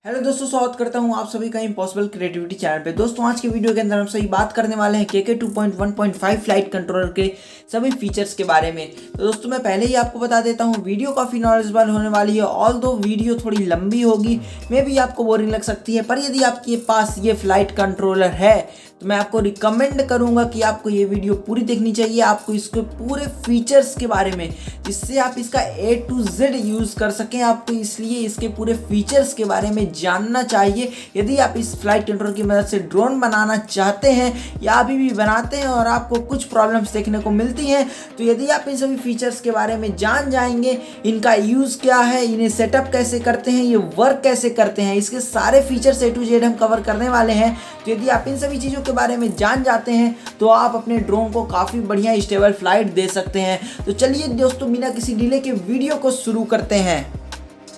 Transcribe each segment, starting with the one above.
Hello दोस्तों, स्वागत करता हूं आप सभी का इम्पॉसिबल क्रिएटिविटी चैनल पे। दोस्तों आज के वीडियो के अंदर हम सभी बात करने वाले हैं KK 2.1.5 फ्लाइट कंट्रोलर के सभी फीचर्स के बारे में। तो दोस्तों मैं पहले ही आपको बता देता हूं, वीडियो काफ़ी नॉलेजेबल होने वाली है। ऑल दो वीडियो थोड़ी लंबी होगी, मे भी आपको बोरिंग लग सकती है, पर यदि आपके पास ये फ्लाइट कंट्रोलर है तो मैं आपको रिकमेंड करूंगा कि आपको ये वीडियो पूरी देखनी चाहिए। आपको इसके पूरे फीचर्स के बारे में, जिससे आप इसका A to Z यूज़ कर सकें, आपको इसलिए इसके पूरे फीचर्स के बारे में जानना चाहिए। यदि आप इस फ्लाइट कंट्रोलर की मदद से ड्रोन बनाना चाहते हैं या अभी भी बनाते हैं और आपको कुछ प्रॉब्लम्स देखने को मिलती हैं, तो यदि आप इन सभी फीचर्स के बारे में जान जाएंगे, इनका यूज़ क्या है, इन्हें सेटअप कैसे करते हैं, ये वर्क कैसे करते हैं, इसके सारे फीचर्स A to Z हम कवर करने वाले हैं। तो यदि आप इन सभी चीज़ों के बारे में जान जाते हैं तो आप अपने ड्रोन को काफ़ी बढ़िया स्टेबल फ्लाइट दे सकते हैं। तो चलिए दोस्तों, बिना किसी डिले के वीडियो को शुरू करते हैं।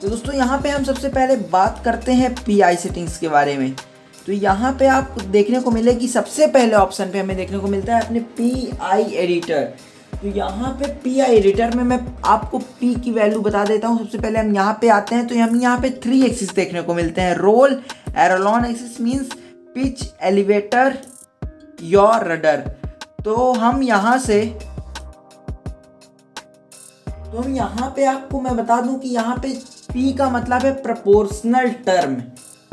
तो दोस्तों यहाँ पे हम सबसे पहले बात करते हैं PI सेटिंग्स के बारे में। तो यहाँ पे आपको देखने को मिलेगी, सबसे पहले ऑप्शन पे हमें देखने को मिलता है अपने PI एडिटर। तो यहाँ पे PI एडिटर में मैं आपको P की वैल्यू बता देता हूँ। सबसे पहले हम यहाँ पे आते हैं तो हम यहाँ पे 3 एक्सिस देखने को मिलते हैं। Roll, aileron axis means pitch, elevator, your rudder. तो हम यहाँ पे आपको मैं बता दूं कि यहाँ पे P का मतलब है प्रोपोर्शनल टर्म।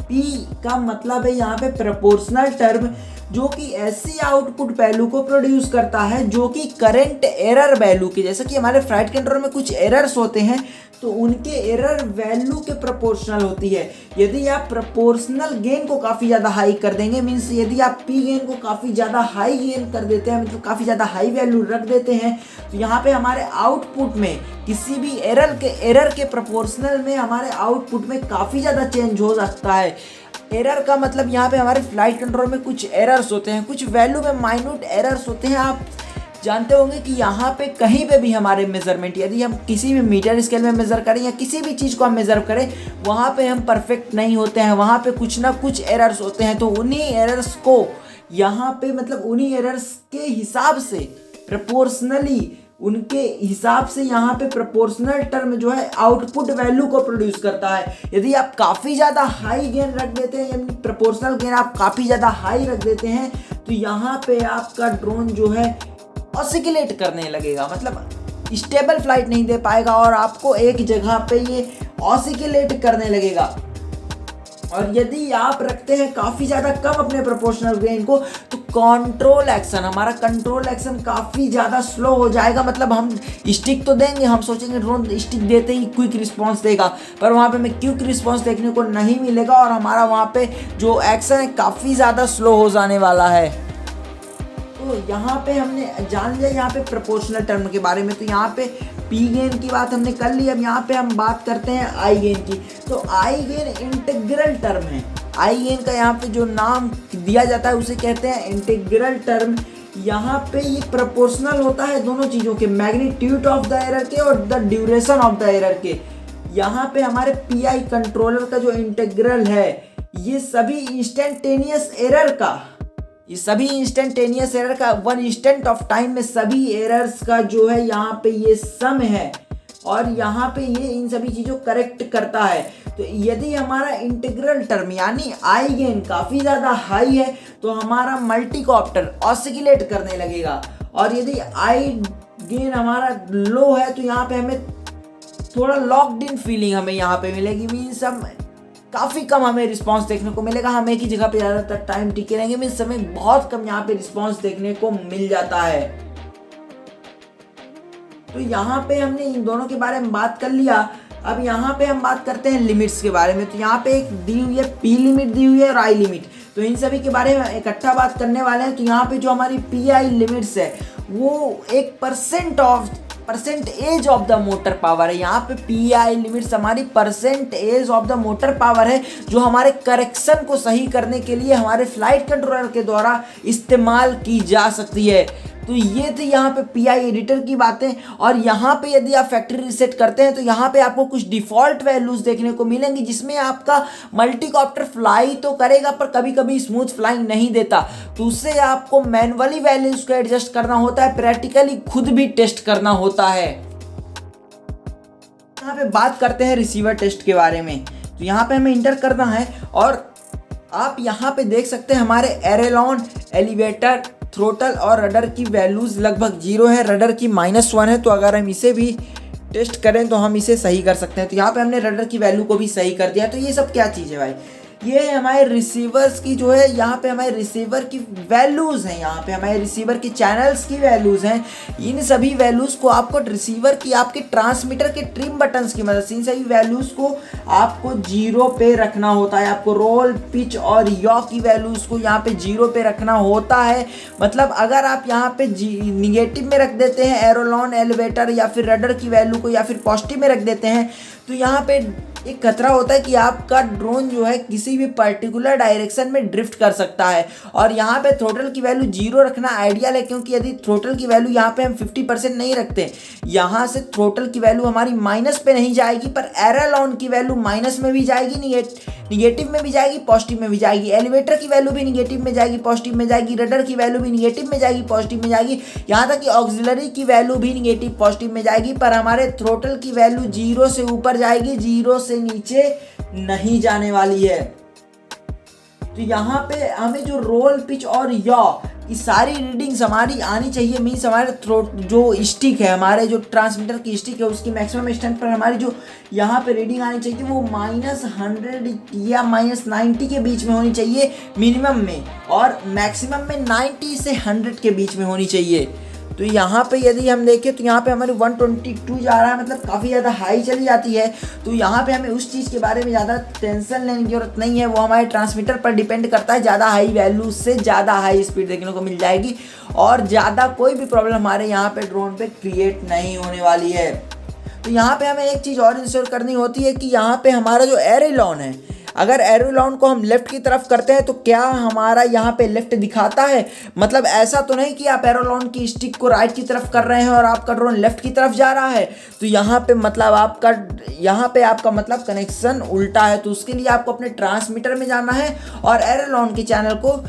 P का मतलब है यहाँ पे प्रोपोर्शनल टर्म, जो कि ऐसी आउटपुट वैल्यू को प्रोड्यूस करता है जो कि करंट एरर वैल्यू के, जैसा कि हमारे फ्लाइट कंट्रोलर में कुछ एरर्स होते हैं तो उनके एरर वैल्यू के प्रोपोर्शनल होती है। यदि आप प्रोपोर्शनल गेन को काफ़ी ज़्यादा हाई कर देंगे, मीन्स यदि आप P गेन को काफ़ी ज़्यादा हाई गेन कर देते हैं, मतलब काफ़ी ज़्यादा हाई वैल्यू रख देते हैं, तो यहाँ पे हमारे आउटपुट में किसी भी एरर के प्रोपोर्शनल में हमारे आउटपुट में काफ़ी ज़्यादा चेंज हो सकता है। एरर का मतलब यहाँ पे हमारे फ्लाइट कंट्रोल में कुछ एरर्स होते हैं, कुछ वैल्यू में माइन्यूट एरर्स होते हैं। आप जानते होंगे कि यहाँ पे कहीं पे भी हमारे मेजरमेंट, यदि हम किसी भी मीटर स्केल में मेज़र करें या किसी भी चीज़ को हम मेज़र करें, वहाँ पे हम परफेक्ट नहीं होते हैं, वहाँ पे कुछ ना कुछ एरर्स होते हैं। तो उन्हीं एरर्स को यहाँ पे, मतलब उन्हीं एरर्स के हिसाब से प्रोपोर्शनली, उनके हिसाब से यहाँ पे प्रोपोर्शनल टर्म जो है आउटपुट वैल्यू को प्रोड्यूस करता है। यदि आप काफ़ी ज़्यादा हाई गेन रख देते हैं, यानी प्रोपोर्शनल गेन आप काफ़ी ज़्यादा हाई रख देते हैं, तो यहाँ पे आपका ड्रोन जो है ऑसिकुलेट करने लगेगा, मतलब स्टेबल फ्लाइट नहीं दे पाएगा और आपको एक जगह पे ये ऑसिकुलेट करने लगेगा। और यदि आप रखते हैं काफ़ी ज़्यादा कम अपने प्रोपोर्शनल गेन को, तो हमारा कंट्रोल एक्शन काफ़ी ज़्यादा स्लो हो जाएगा। मतलब हम स्टिक तो देंगे, हम सोचेंगे ड्रोन स्टिक देते ही क्विक रिस्पांस देगा, पर वहाँ पे हमें क्विक रिस्पांस देखने को नहीं मिलेगा और हमारा वहाँ पे जो एक्शन है काफ़ी ज़्यादा स्लो हो जाने वाला है। तो यहाँ पे हमने जान लिया यहाँ पे प्रोपोर्शनल टर्म के बारे में। तो यहाँ पे P गेन की बात हमने कर ली। अब यहाँ पे हम बात करते हैं I गेन की। तो I गेन इंटीग्रल टर्म है। I गेन का यहाँ पे जो नाम दिया जाता है उसे कहते हैं इंटीग्रल टर्म। यहाँ पे ये प्रोपोर्शनल होता है दोनों चीज़ों के, मैग्नीट्यूड ऑफ द एरर के और the duration of the error के। यहाँ पे हमारे PI कंट्रोलर का जो इंटीग्रल है, ये सभी इंस्टेंटेनियस एरर का 1 इंस्टेंट ऑफ टाइम में सभी एरर्स का जो है यहाँ पे ये सम है और यहाँ पे ये इन सभी चीज़ों करेक्ट करता है। तो यदि हमारा इंटीग्रल टर्म यानी I गेन काफ़ी ज़्यादा हाई है तो हमारा मल्टीकॉप्टर ऑसिकुलेट करने लगेगा, और यदि I गेन हमारा लो है तो यहाँ पे हमें थोड़ा लॉक्ड इन फीलिंग हमें यहाँ पे मिलेगी। मीन्स हम काफ़ी कम हमें रिस्पांस देखने को मिलेगा, हम एक ही जगह पे ज़्यादातर टाइम टिके रहेंगे। मीन्स समय बहुत कम यहाँ पे रिस्पांस देखने को मिल जाता है। तो यहाँ पे हमने इन दोनों के बारे में बात कर लिया। अब यहाँ पे हम बात करते हैं लिमिट्स के बारे में। तो यहाँ पे एक दी हुई है P लिमिट दी हुई है और I लिमिट, तो इन सभी के बारे में इकट्ठा बात करने वाले हैं। तो यहाँ पे जो हमारी PI लिमिट्स है वो एक percentage of the motor power है। यहाँ पे PI लिमिट्स हमारी percentage of the motor power है, जो हमारे करेक्शन को सही करने के लिए हमारे फ्लाइट कंट्रोलर के द्वारा इस्तेमाल की जा सकती है। तो ये थी यहाँ पे PI एडिटर की बातें। और यहाँ पे यदि आप फैक्ट्री रीसेट करते हैं तो यहाँ पे आपको कुछ डिफ़ॉल्ट वैल्यूज़ देखने को मिलेंगी, जिसमें आपका मल्टीकॉप्टर फ्लाई तो करेगा पर कभी कभी स्मूथ फ्लाइंग नहीं देता, तो उससे आपको मैनुअली वैल्यूज़ को एडजस्ट करना होता है, प्रैक्टिकली खुद भी टेस्ट करना होता है। यहाँ पे बात करते हैं रिसीवर टेस्ट के बारे में। तो तो यहाँ पे हमें इंटर करना है और आप यहाँ पे देख सकते हैं हमारे एरेलॉन, एलिवेटर, थ्रोटल और रडर की वैल्यूज़ लगभग 0 है, रडर की -1 है। तो अगर हम इसे भी टेस्ट करें तो हम इसे सही कर सकते हैं। तो यहाँ पे हमने रडर की वैल्यू को भी सही कर दिया। तो ये सब क्या चीज़ है भाई, ये है हमारे रिसीवर्स की जो है, यहाँ पे हमारे रिसीवर की वैल्यूज़ हैं, यहाँ पे हमारे रिसीवर की चैनल्स की वैल्यूज़ हैं। इन सभी वैल्यूज़ को आपको रिसीवर की आपके ट्रांसमीटर के ट्रिम बटन्स की मदद से इन सभी वैल्यूज़ को आपको 0 पे रखना होता है। आपको रोल, पिच और यॉ की वैल्यूज़ को यहाँ पे 0 पे रखना होता है। मतलब अगर आप यहाँ पे निगेटिव में रख देते हैं एरोलॉन, एलिवेटर या फिर रडर की वैल्यू को, या फिर पॉजिटिव में रख देते हैं, तो यहाँ पे एक खतरा होता है कि आपका ड्रोन जो है किसी भी पर्टिकुलर डायरेक्शन में ड्रिफ्ट कर सकता है। और यहाँ पे थ्रोटल की वैल्यू 0 रखना आइडियल है, क्योंकि यदि थ्रोटल की वैल्यू यहाँ पे हम 50% नहीं रखते, यहाँ से थ्रोटल की वैल्यू हमारी माइनस पे नहीं जाएगी, पर एरोलॉन की वैल्यू माइनस में भी जाएगी, निगेटिव में भी जाएगी, पॉजिटिव में भी जाएगी। एलिवेटर की वैल्यू भी निगेटिव में जाएगी, पॉजिटिव में जाएगी। रडर की वैल्यू भी निगेटिव में जाएगी, पॉजिटिव में जाएगी। यहाँ तक कि ऑक्सिलरी की वैल्यू भी निगेटिव, पॉजिटिव में जाएगी। पर हमारे थ्रोटल की वैल्यू 0 से ऊपर जाएगी, 0 से नीचे नहीं जाने वाली है। तो यहाँ पे हमें जो रोल, पिच और यॉ की सारी रीडिंग्स हमारी आनी चाहिए। मीन्स हमारे थ्रोट जो स्टिक है, हमारे जो ट्रांसमीटर की स्टिक है, उसकी मैक्सिमम स्ट्रेंथ पर हमारी जो यहाँ पे रीडिंग आनी चाहिए वो -100 या -90 के बीच में होनी चाहिए मिनिमम में, और मैक्सिमम में 90 से 100 के बीच में होनी चाहिए। तो यहाँ पे यदि हम देखें तो यहाँ पे हमारे 122 जा रहा है, मतलब काफ़ी ज़्यादा हाई चली जाती है। तो यहाँ पे हमें उस चीज़ के बारे में ज़्यादा टेंशन लेने की जरूरत नहीं है, वो हमारे ट्रांसमीटर पर डिपेंड करता है। ज़्यादा हाई वैल्यू से ज़्यादा हाई स्पीड देखने को मिल जाएगी और ज़्यादा कोई भी प्रॉब्लम हमारे यहाँ पे ड्रोन पे क्रिएट नहीं होने वाली है। तो यहाँ पे हमें एक चीज़ और इंश्योर करनी होती है कि यहाँ पे हमारा जो एरोलॉन है, अगर एरोलॉन को हम लेफ्ट की तरफ करते हैं तो क्या हमारा यहाँ पे लेफ्ट दिखाता है? मतलब ऐसा तो नहीं कि आप एरोलॉन की स्टिक को राइट की तरफ कर रहे हैं और आपका ड्रोन लेफ्ट की तरफ जा रहा है। तो यहाँ पे मतलब आपका मतलब कनेक्शन उल्टा है। तो उसके लिए आपको अपने ट्रांसमीटर में जाना है और एरोलॉन के चैनल को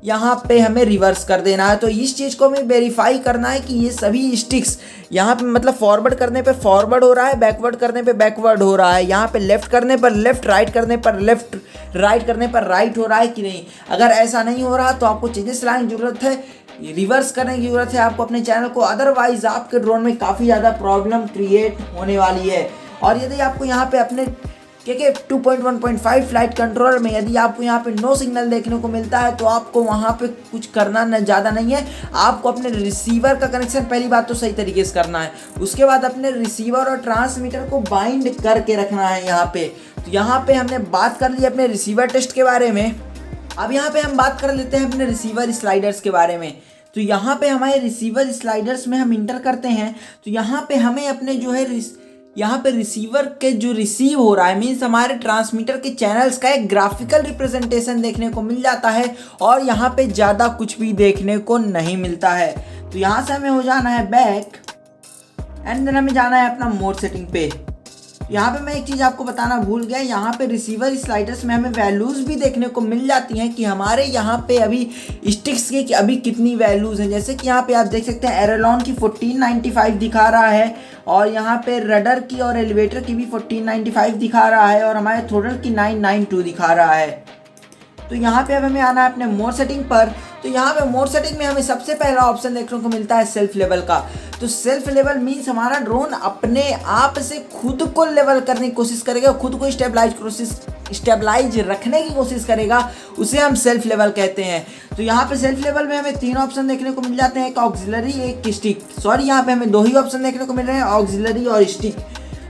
यहाँ पे हमें रिवर्स कर देना है। तो इस चीज़ को हमें वेरीफाई करना है कि ये सभी स्टिक्स यहाँ पे मतलब फॉरवर्ड करने पे फॉरवर्ड हो रहा है, बैकवर्ड करने पे बैकवर्ड हो रहा है, यहाँ पे लेफ्ट करने पर लेफ्ट, राइट करने पर लेफ्ट, राइट करने पर राइट हो रहा है कि नहीं। अगर ऐसा नहीं हो रहा तो आपको चेंजेस लाने की ज़रूरत है, रिवर्स करने की ज़रूरत है आपको अपने चैनल को, अदरवाइज आपके ड्रोन में काफ़ी ज़्यादा प्रॉब्लम क्रिएट होने वाली है। और यदि आपको यहाँ पे अपने के 2.1.5 फ्लाइट कंट्रोलर में यदि आपको यहाँ पे नो सिग्नल देखने को मिलता है तो आपको वहाँ पे कुछ करना ज़्यादा नहीं है। आपको अपने रिसीवर का कनेक्शन पहली बात तो सही तरीके से करना है, उसके बाद अपने रिसीवर और ट्रांसमीटर को बाइंड करके रखना है यहाँ पे। तो यहाँ पे हमने बात कर ली अपने रिसीवर टेस्ट के बारे में। अब यहाँ पे हम बात कर लेते हैं अपने रिसीवर स्लाइडर्स के बारे में। तो यहाँ पे हमारे रिसीवर स्लाइडर्स में हम इंटर करते हैं। तो यहाँ पे हमें अपने जो है यहाँ पे रिसीवर के जो रिसीव हो रहा है, मीन्स हमारे ट्रांसमीटर के चैनल्स का एक ग्राफिकल रिप्रेजेंटेशन देखने को मिल जाता है और यहाँ पे ज़्यादा कुछ भी देखने को नहीं मिलता है। तो यहाँ से हमें हो जाना है बैक एंड देन हमें जाना है अपना मोड सेटिंग पे। यहाँ पे मैं एक चीज़ आपको बताना भूल गया, यहाँ पे रिसीवर स्लाइडर्स में हमें वैल्यूज़ भी देखने को मिल जाती हैं कि हमारे यहाँ पे अभी स्टिक्स की अभी कितनी वैल्यूज़ हैं। जैसे कि यहाँ पे आप देख सकते हैं एरोलॉन की 1495 दिखा रहा है और यहाँ पे रडर की और एलिवेटर की भी 1495 दिखा रहा है और हमारे थ्रोटल की 992 दिखा रहा है। तो यहाँ पे अब हमें आना है अपने मोड सेटिंग पर। तो यहाँ पे मोड सेटिंग में हमें सबसे पहला ऑप्शन देखने को मिलता है सेल्फ लेवल का। तो सेल्फ लेवल मीन्स हमारा ड्रोन अपने आप से खुद को लेवल करने की कोशिश करेगा, खुद को स्टेबलाइज रखने की कोशिश करेगा, उसे हम सेल्फ लेवल कहते हैं। तो यहाँ पे सेल्फ लेवल में हमें 3 ऑप्शन देखने को मिल जाते हैं, एक ऑक्सिलरी, एक स्टिक। यहाँ पे हमें 2 ही ऑप्शन देखने को मिल रहे हैं, ऑक्सिलरी और स्टिक।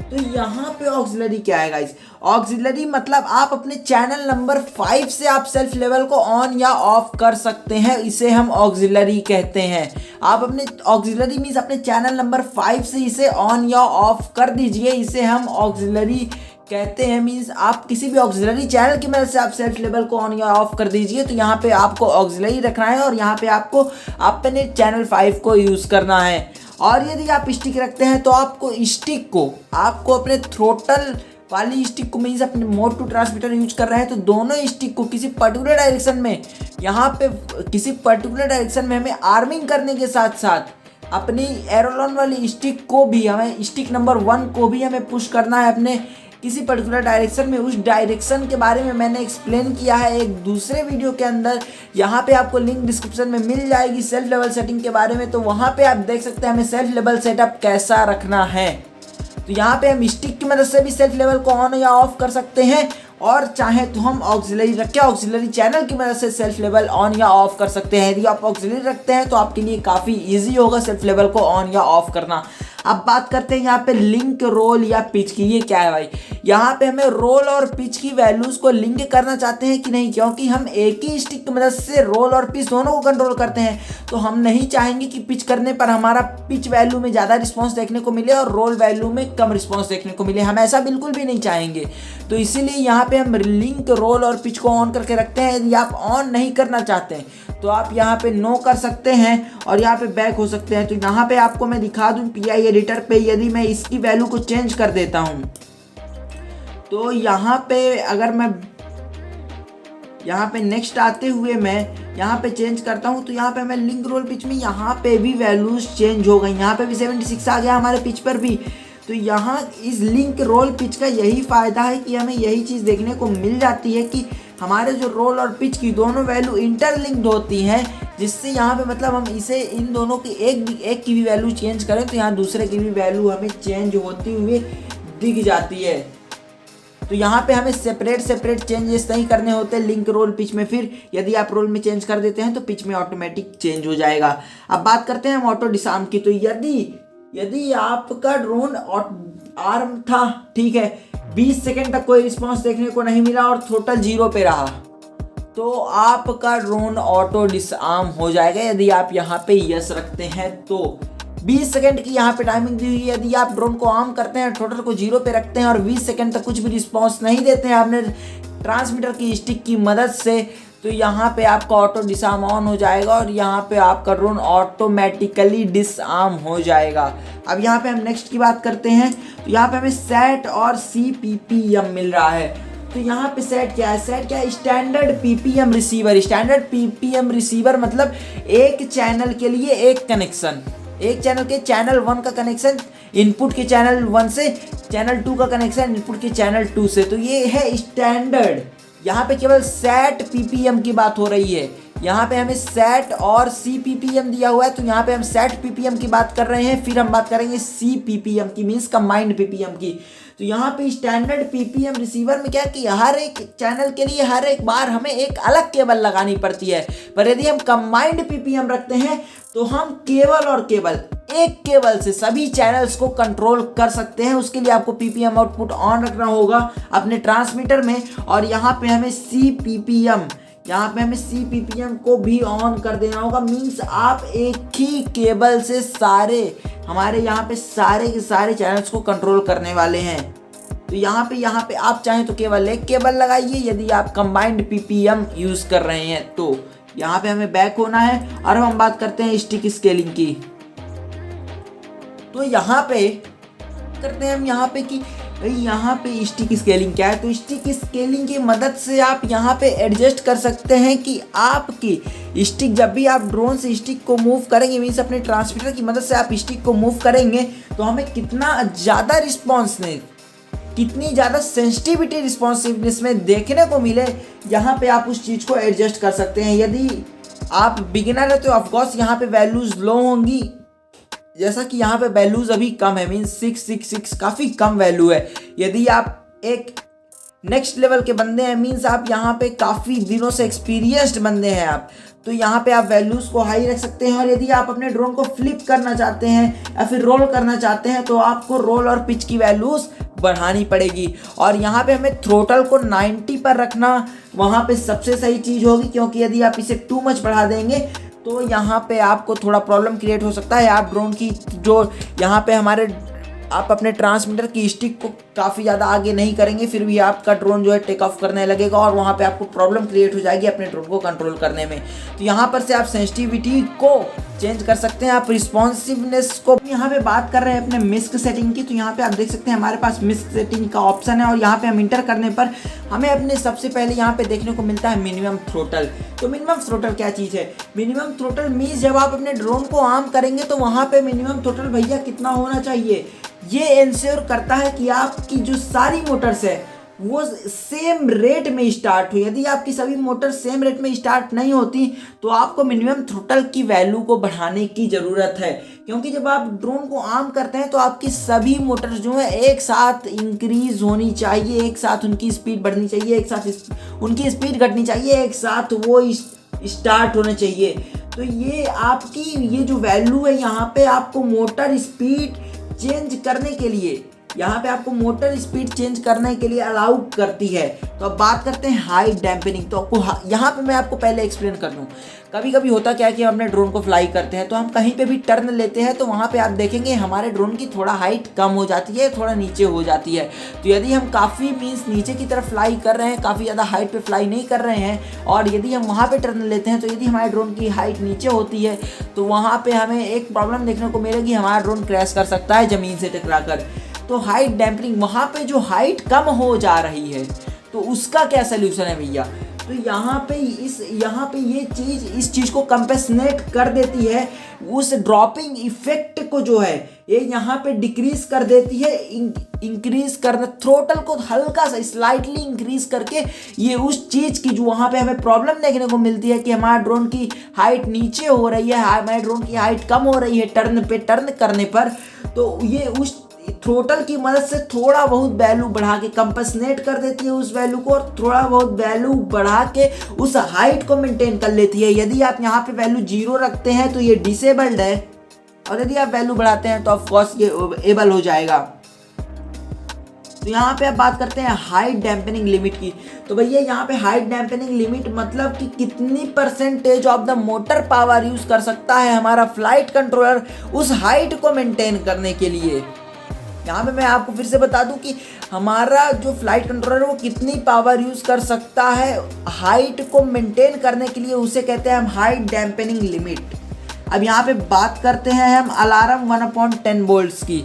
तो यहाँ पे ऑक्सिलरी क्या है गाइस? ऑक्सिलरी मतलब आप अपने चैनल नंबर 5 से आप सेल्फ लेवल को ऑन या ऑफ कर सकते हैं, इसे हम ऑक्सिलरी कहते हैं। आप अपने ऑक्सिलरी मीन्स अपने चैनल नंबर 5 से इसे ऑन या ऑफ कर दीजिए, इसे हम ऑक्सिलरी कहते हैं। मीन्स आप किसी भी ऑक्सिलरी चैनल की मदद से आप सेल्फ लेवल को ऑन या ऑफ कर दीजिए। तो यहाँ पे आपको ऑक्सिलरी रखना है और यहाँ पे आपको अपने चैनल 5 को यूज़ करना है। और यदि आप स्टिक रखते हैं तो आपको अपने थ्रोटल वाली स्टिक को मीन्स अपने मोड टू ट्रांसमीटर यूज कर रहे हैं तो दोनों स्टिक को किसी पर्टिकुलर डायरेक्शन में, यहाँ पे किसी पर्टिकुलर डायरेक्शन में हमें आर्मिंग करने के साथ साथ अपनी एरोलॉन वाली स्टिक को भी, हमें स्टिक नंबर 1 को भी हमें पुश करना है अपने किसी पर्टिकुलर डायरेक्शन में, उस डायरेक्शन के बारे में मैंने एक्सप्लेन किया है एक दूसरे वीडियो के अंदर। यहाँ पे आपको लिंक डिस्क्रिप्शन में मिल जाएगी सेल्फ लेवल सेटिंग के बारे में, तो वहाँ पे आप देख सकते हैं हमें सेल्फ लेवल सेटअप कैसा रखना है। तो यहाँ पे हम स्टिक की मदद से भी सेल्फ लेवल को ऑन या ऑफ कर सकते हैं, और चाहे तो हम ऑक्सिलरी रख के ऑक्सिलरी चैनल की मदद से सेल्फ लेवल ऑन या ऑफ कर सकते हैं। यदि आप ऑक्सिलरी रखते हैं तो आपके लिए काफ़ी इजी होगा सेल्फ लेवल को ऑन या ऑफ करना। अब बात करते हैं यहाँ पे लिंक, रोल या पिच की। ये क्या है भाई? यहाँ पे हमें रोल और पिच की वैल्यूज़ को लिंक करना चाहते हैं कि नहीं, क्योंकि हम एक ही स्टिक की मदद से रोल और पिच दोनों को कंट्रोल करते हैं, तो हम नहीं चाहेंगे कि पिच करने पर हमारा पिच वैल्यू में ज़्यादा रिस्पॉन्स देखने को मिले और रोल वैल्यू में कम रिस्पॉन्स देखने को मिले। हम ऐसा बिल्कुल भी नहीं चाहेंगे, तो इसीलिए यहाँ पे हम लिंक, रोल और पिच को ऑन करके रखते हैं। यदि आप ऑन नहीं करना चाहते हैं तो आप यहाँ पे नो कर सकते हैं और यहाँ पे बैक हो सकते हैं। तो यहाँ पे आपको मैं दिखा दूँ PI एडिटर पे, यदि मैं इसकी वैल्यू को चेंज कर देता हूँ तो यहाँ पे अगर मैं यहाँ पे नेक्स्ट आते हुए मैं यहाँ पे चेंज करता हूँ तो यहाँ पे हमें लिंक, रोल, पिच में यहाँ पे भी वैल्यूज चेंज हो गई। यहाँ पे भी 76 आ गया हमारे पिच पर भी। तो यहाँ इस लिंक, रोल, पिच का यही फ़ायदा है कि हमें यही चीज़ देखने को मिल जाती है कि हमारे जो रोल और पिच की दोनों वैल्यू इंटरलिंक्ड होती हैं, जिससे यहाँ पे मतलब हम इसे इन दोनों की एक की भी वैल्यू चेंज करें तो यहाँ दूसरे की भी वैल्यू हमें चेंज होती हुई दिख जाती है। तो यहाँ पे हमें सेपरेट चेंजेस नहीं करने होते लिंक, रोल, पिच में। फिर यदि आप रोल में चेंज कर देते हैं तो पिच में ऑटोमेटिक चेंज हो जाएगा। अब बात करते हैं हम ऑटो डिसआर्म की। तो यदि आपका ड्रोन आर्म था, ठीक है, 20 सेकेंड तक कोई रिस्पॉन्स देखने को नहीं मिला और टोटल 0 पे रहा, तो आपका ड्रोन ऑटो डिसआर्म हो जाएगा। यदि आप यहाँ पे यस रखते हैं तो 20 सेकेंड की यहाँ पे टाइमिंग दी हुई है। यदि आप ड्रोन को आर्म करते हैं, टोटल को 0 पे रखते हैं और 20 सेकेंड तक कुछ भी रिस्पॉन्स नहीं देते हैं आपने ट्रांसमीटर की स्टिक की मदद से, तो यहाँ पे आपका ऑटो डिसआर्म ऑन हो जाएगा और यहाँ पे आपका ड्रोन ऑटोमेटिकली डिसआर्म हो जाएगा। अब यहाँ पे हम नेक्स्ट की बात करते हैं। तो यहाँ पे हमें सेट और CPPM मिल रहा है। तो यहाँ पे सेट क्या है? सेट क्या है? Standard PPM receiver. Standard PPM receiver मतलब एक चैनल के लिए एक कनेक्शन, एक चैनल के चैनल 1 का कनेक्शन इनपुट के चैनल 1 से, चैनल 2 का कनेक्शन इनपुट के चैनल 2 से। तो ये है स्टैंडर्ड। यहाँ पे केवल सेट PPM की बात हो रही है। यहाँ पे हमें सेट और CPPM दिया हुआ है, तो यहाँ पे हम सेट PPM की बात कर रहे हैं। फिर हम बात करेंगे CPPM की, मीन्स कंबाइंड PPM की। तो यहाँ पे स्टैंडर्ड PPM रिसीवर में क्या है कि हर एक चैनल के लिए हर एक बार हमें एक अलग केबल लगानी पड़ती है। पर यदि हम कंबाइंड PPM रखते हैं तो हम केवल और केवल एक केबल से सभी चैनल्स को कंट्रोल कर सकते हैं। उसके लिए आपको PPM आउटपुट ऑन रखना होगा अपने ट्रांसमीटर में, और यहाँ पे हमें CPPM को भी ऑन कर देना होगा। मीन्स आप एक ही केबल से सारे हमारे यहाँ पे सारे के सारे चैनल्स को कंट्रोल करने वाले हैं। तो यहाँ पे आप चाहें तो केवल एक केबल लगाइए यदि आप कंबाइंड PPM यूज़ कर रहे हैं। तो यहाँ पे हमें बैक होना है और हम बात करते हैं स्टिक स्केलिंग की। तो यहाँ पे करते हैं हम यहाँ पे स्टिक स्केलिंग क्या है? तो स्टिक स्केलिंग की मदद से आप यहाँ पे एडजस्ट कर सकते हैं कि आपकी स्टिक, जब भी आप ड्रोन से स्टिक को मूव करेंगे, मीन्स अपने ट्रांसमीटर की मदद से आप स्टिक को मूव करेंगे, तो हमें कितना ज़्यादा रिस्पॉन्सिव, कितनी ज़्यादा सेंसिटिविटी रिस्पॉन्सिवनेस में देखने को मिले, यहाँ पे आप उस चीज़ को एडजस्ट कर सकते हैं। यदि आप बिगिनर है तो ऑफकोर्स यहाँ पे वैल्यूज़ लो होंगी, जैसा कि यहाँ पे वैल्यूज़ अभी कम है, मीन्स 666 काफ़ी कम वैल्यू है। यदि आप एक नेक्स्ट लेवल के बंदे हैं, मीन्स आप यहाँ पे काफ़ी दिनों से एक्सपीरियंस्ड बंदे हैं आप, तो यहाँ पे आप वैल्यूज़ को हाई रख सकते हैं। और यदि आप अपने ड्रोन को फ्लिप करना चाहते हैं या फिर रोल करना चाहते हैं तो आपको रोल और पिच की वैल्यूज़ बढ़ानी पड़ेगी। और यहाँ पे हमें थ्रोटल को 90 पर रखना वहाँ पे सबसे सही चीज़ होगी, क्योंकि यदि आप इसे टू मच बढ़ा देंगे तो यहाँ पे आपको थोड़ा प्रॉब्लम क्रिएट हो सकता है। आप ड्रोन की जो यहाँ पे आप अपने ट्रांसमीटर की स्टिक को काफ़ी ज़्यादा आगे नहीं करेंगे, फिर भी आपका ड्रोन जो है टेक ऑफ करने लगेगा और वहाँ पे आपको प्रॉब्लम क्रिएट हो जाएगी अपने ड्रोन को कंट्रोल करने में। तो यहाँ पर से आप सेंसिटिविटी को चेंज कर सकते हैं, आप रिस्पॉन्सिवनेस को। यहाँ पे बात कर रहे हैं अपने मिस्क सेटिंग की, तो यहाँ पे आप देख सकते हैं हमारे पास मिस्क सेटिंग का ऑप्शन है और यहाँ पे हम इंटर करने पर हमें अपने सबसे पहले यहाँ पे देखने को मिलता है मिनिमम थ्रोटल। तो मिनिमम थ्रोटल क्या चीज़ है? मिनिमम थ्रोटल मीन्स जब आप अपने ड्रोन को आर्म करेंगे तो वहाँ पे मिनिमम थ्रोटल भैया कितना होना चाहिए? ये इंश्योर करता है कि आपकी जो सारी मोटर्स है वो सेम रेट में स्टार्ट हो। यदि आपकी सभी मोटर सेम रेट में स्टार्ट नहीं होती तो आपको मिनिमम थ्रोटल की वैल्यू को बढ़ाने की ज़रूरत है, क्योंकि जब आप ड्रोन को आर्म करते हैं तो आपकी सभी मोटर्स जो है एक साथ इंक्रीज होनी चाहिए, एक साथ उनकी स्पीड बढ़नी चाहिए, एक साथ उनकी स्पीड घटनी चाहिए, एक साथ वो स्टार्ट होने चाहिए। तो ये आपकी ये जो वैल्यू है यहाँ पे आपको मोटर स्पीड चेंज करने के लिए, यहाँ पे आपको मोटर स्पीड चेंज करने के लिए अलाउ करती है। तो अब बात करते हैं हाई डैम्पनिंग। तो आपको यहाँ पे मैं आपको पहले एक्सप्लेन कर दूँ। कभी कभी होता क्या है कि हम अपने ड्रोन को फ्लाई करते हैं तो हम कहीं पे भी टर्न लेते हैं तो वहाँ पे आप देखेंगे हमारे ड्रोन की थोड़ा हाइट कम हो जाती है, थोड़ा नीचे हो जाती है। तो यदि हम काफ़ी मीन्स नीचे की तरफ फ्लाई कर रहे हैं, काफ़ी ज़्यादा हाइट पे फ्लाई नहीं कर रहे हैं, और यदि हम वहाँ पे टर्न लेते हैं तो यदि हमारे ड्रोन की हाइट नीचे होती है तो वहाँ पे हमें एक प्रॉब्लम देखने को मिलेगी, हमारा ड्रोन क्रैश कर सकता है ज़मीन से टकरा कर। तो हाइट डैम्पनिंग, वहाँ पे जो हाइट कम हो जा रही है तो उसका क्या सोल्यूशन है भैया? तो यहाँ पे ये चीज़ इस चीज़ को कंपेंसेट कर देती है, उस ड्रॉपिंग इफेक्ट को जो है ये यहाँ पे डिक्रीज कर देती है। इंक्रीज करना, थ्रोटल को हल्का सा स्लाइटली इंक्रीज करके ये उस चीज़ की जो वहाँ पे हमें प्रॉब्लम देखने को मिलती है कि हमारे ड्रोन की हाइट नीचे हो रही है, हमारे ड्रोन की हाइट कम हो रही है टर्न करने पर, तो ये उस थ्रोटल की मदद से थोड़ा बहुत वैल्यू बढ़ा के कंपेंसेट कर देती है उस वैल्यू को, और थोड़ा बहुत वैल्यू बढ़ा के उस हाइट को मेंटेन कर लेती है। यदि आप यहाँ पे वैल्यू 0 रखते हैं तो ये डिसेबल्ड है, और यदि आप वैल्यू बढ़ाते हैं तो ऑफ कोर्स ये एबल हो जाएगा। तो यहाँ पे आप बात करते हैं हाइट डैम्पनिंग लिमिट की। तो भैया यहाँ पे हाइट डैम्पनिंग लिमिट मतलब कि कितनी percentage of the motor power use कर सकता है हमारा फ्लाइट कंट्रोलर उस हाइट को मेंटेन करने के लिए। यहाँ पे मैं आपको फिर से बता दूं कि हमारा जो फ्लाइट कंट्रोलर है वो कितनी पावर यूज़ कर सकता है हाइट को मेंटेन करने के लिए, उसे कहते हैं हम हाइट डैम्पनिंग लिमिट। अब यहाँ पे बात करते हैं हम अलार्म 1/10 वोल्ट्स की।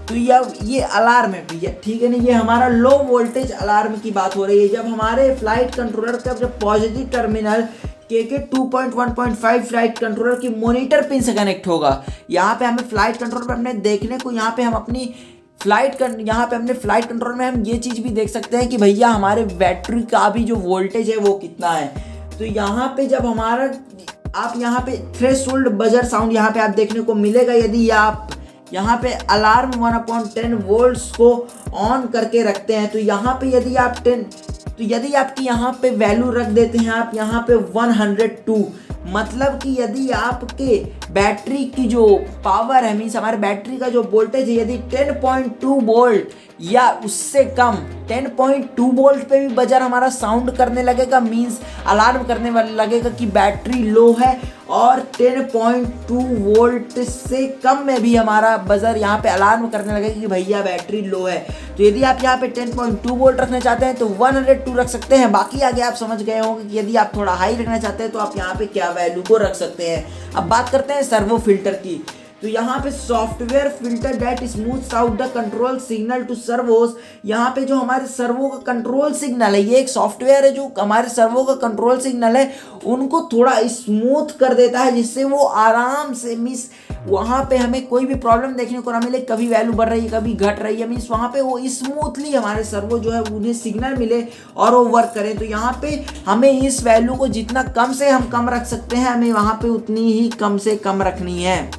तो ये अलार्म है भैया, ठीक है ना, ये हमारा लो वोल्टेज अलार्म की बात हो रही है। जब हमारे फ्लाइट कंट्रोलर का जब पॉजिटिव टर्मिनल के 2.1.5 फ्लाइट कंट्रोलर की मॉनिटर पिन से कनेक्ट होगा, यहाँ पे हमें फ्लाइट कंट्रोलर पर अपने देखने को, यहाँ पे हम अपनी अपने फ्लाइट कंट्रोल में हम ये चीज़ भी देख सकते हैं कि भैया हमारे बैटरी का भी जो वोल्टेज है वो कितना है। तो यहाँ पे जब हमारा आप यहाँ पे थ्रेशोल्ड बजर साउंड यहाँ पे आप देखने को मिलेगा, यदि आप यहाँ पे अलार्म 1/10 वोल्ट्स को ऑन करके रखते हैं तो यहाँ पे यदि आपकी यहाँ पे वैल्यू रख देते हैं आप यहाँ पे 102, मतलब कि यदि आपके बैटरी की जो पावर है, मीन्स हमारे बैटरी का जो वोल्टेज है, यदि 10.2 वोल्ट या उससे कम 10.2 वोल्ट पे भी बजर हमारा साउंड करने लगेगा, मीन्स अलार्म करने वाला लगेगा कि बैटरी लो है, और 10.2 वोल्ट से कम में भी हमारा बजर यहाँ पे अलार्म करने लगेगा कि भैया बैटरी लो है। तो यदि आप यहाँ पे 10.2 वोल्ट रखना चाहते हैं तो 102 रख सकते हैं। बाकी आगे आप समझ गए होंगे कि यदि आप थोड़ा हाई रखना चाहते हैं तो आप यहाँ पे क्या वैल्यू को रख सकते हैं। अब बात करते हैं सर्वो फिल्टर की। तो यहाँ पे software filter that smooths out the control signal to servos. यहाँ पे जो हमारे सर्वो का कंट्रोल सिग्नल है, ये एक सॉफ्टवेयर है जो हमारे सर्वो का कंट्रोल सिग्नल है उनको थोड़ा स्मूथ कर देता है, जिससे वो आराम से मीन्स वहाँ पे हमें कोई भी प्रॉब्लम देखने को ना मिले, कभी वैल्यू बढ़ रही है कभी घट रही है, मीन्स वहाँ पे वो स्मूथली हमारे सर्वो जो है उन्हें सिग्नल मिले और वो वर्क करें। तो यहाँ पे हमें इस वैल्यू को जितना कम से हम कम रख सकते हैं, हमें वहाँ पे उतनी ही कम से कम रखनी है।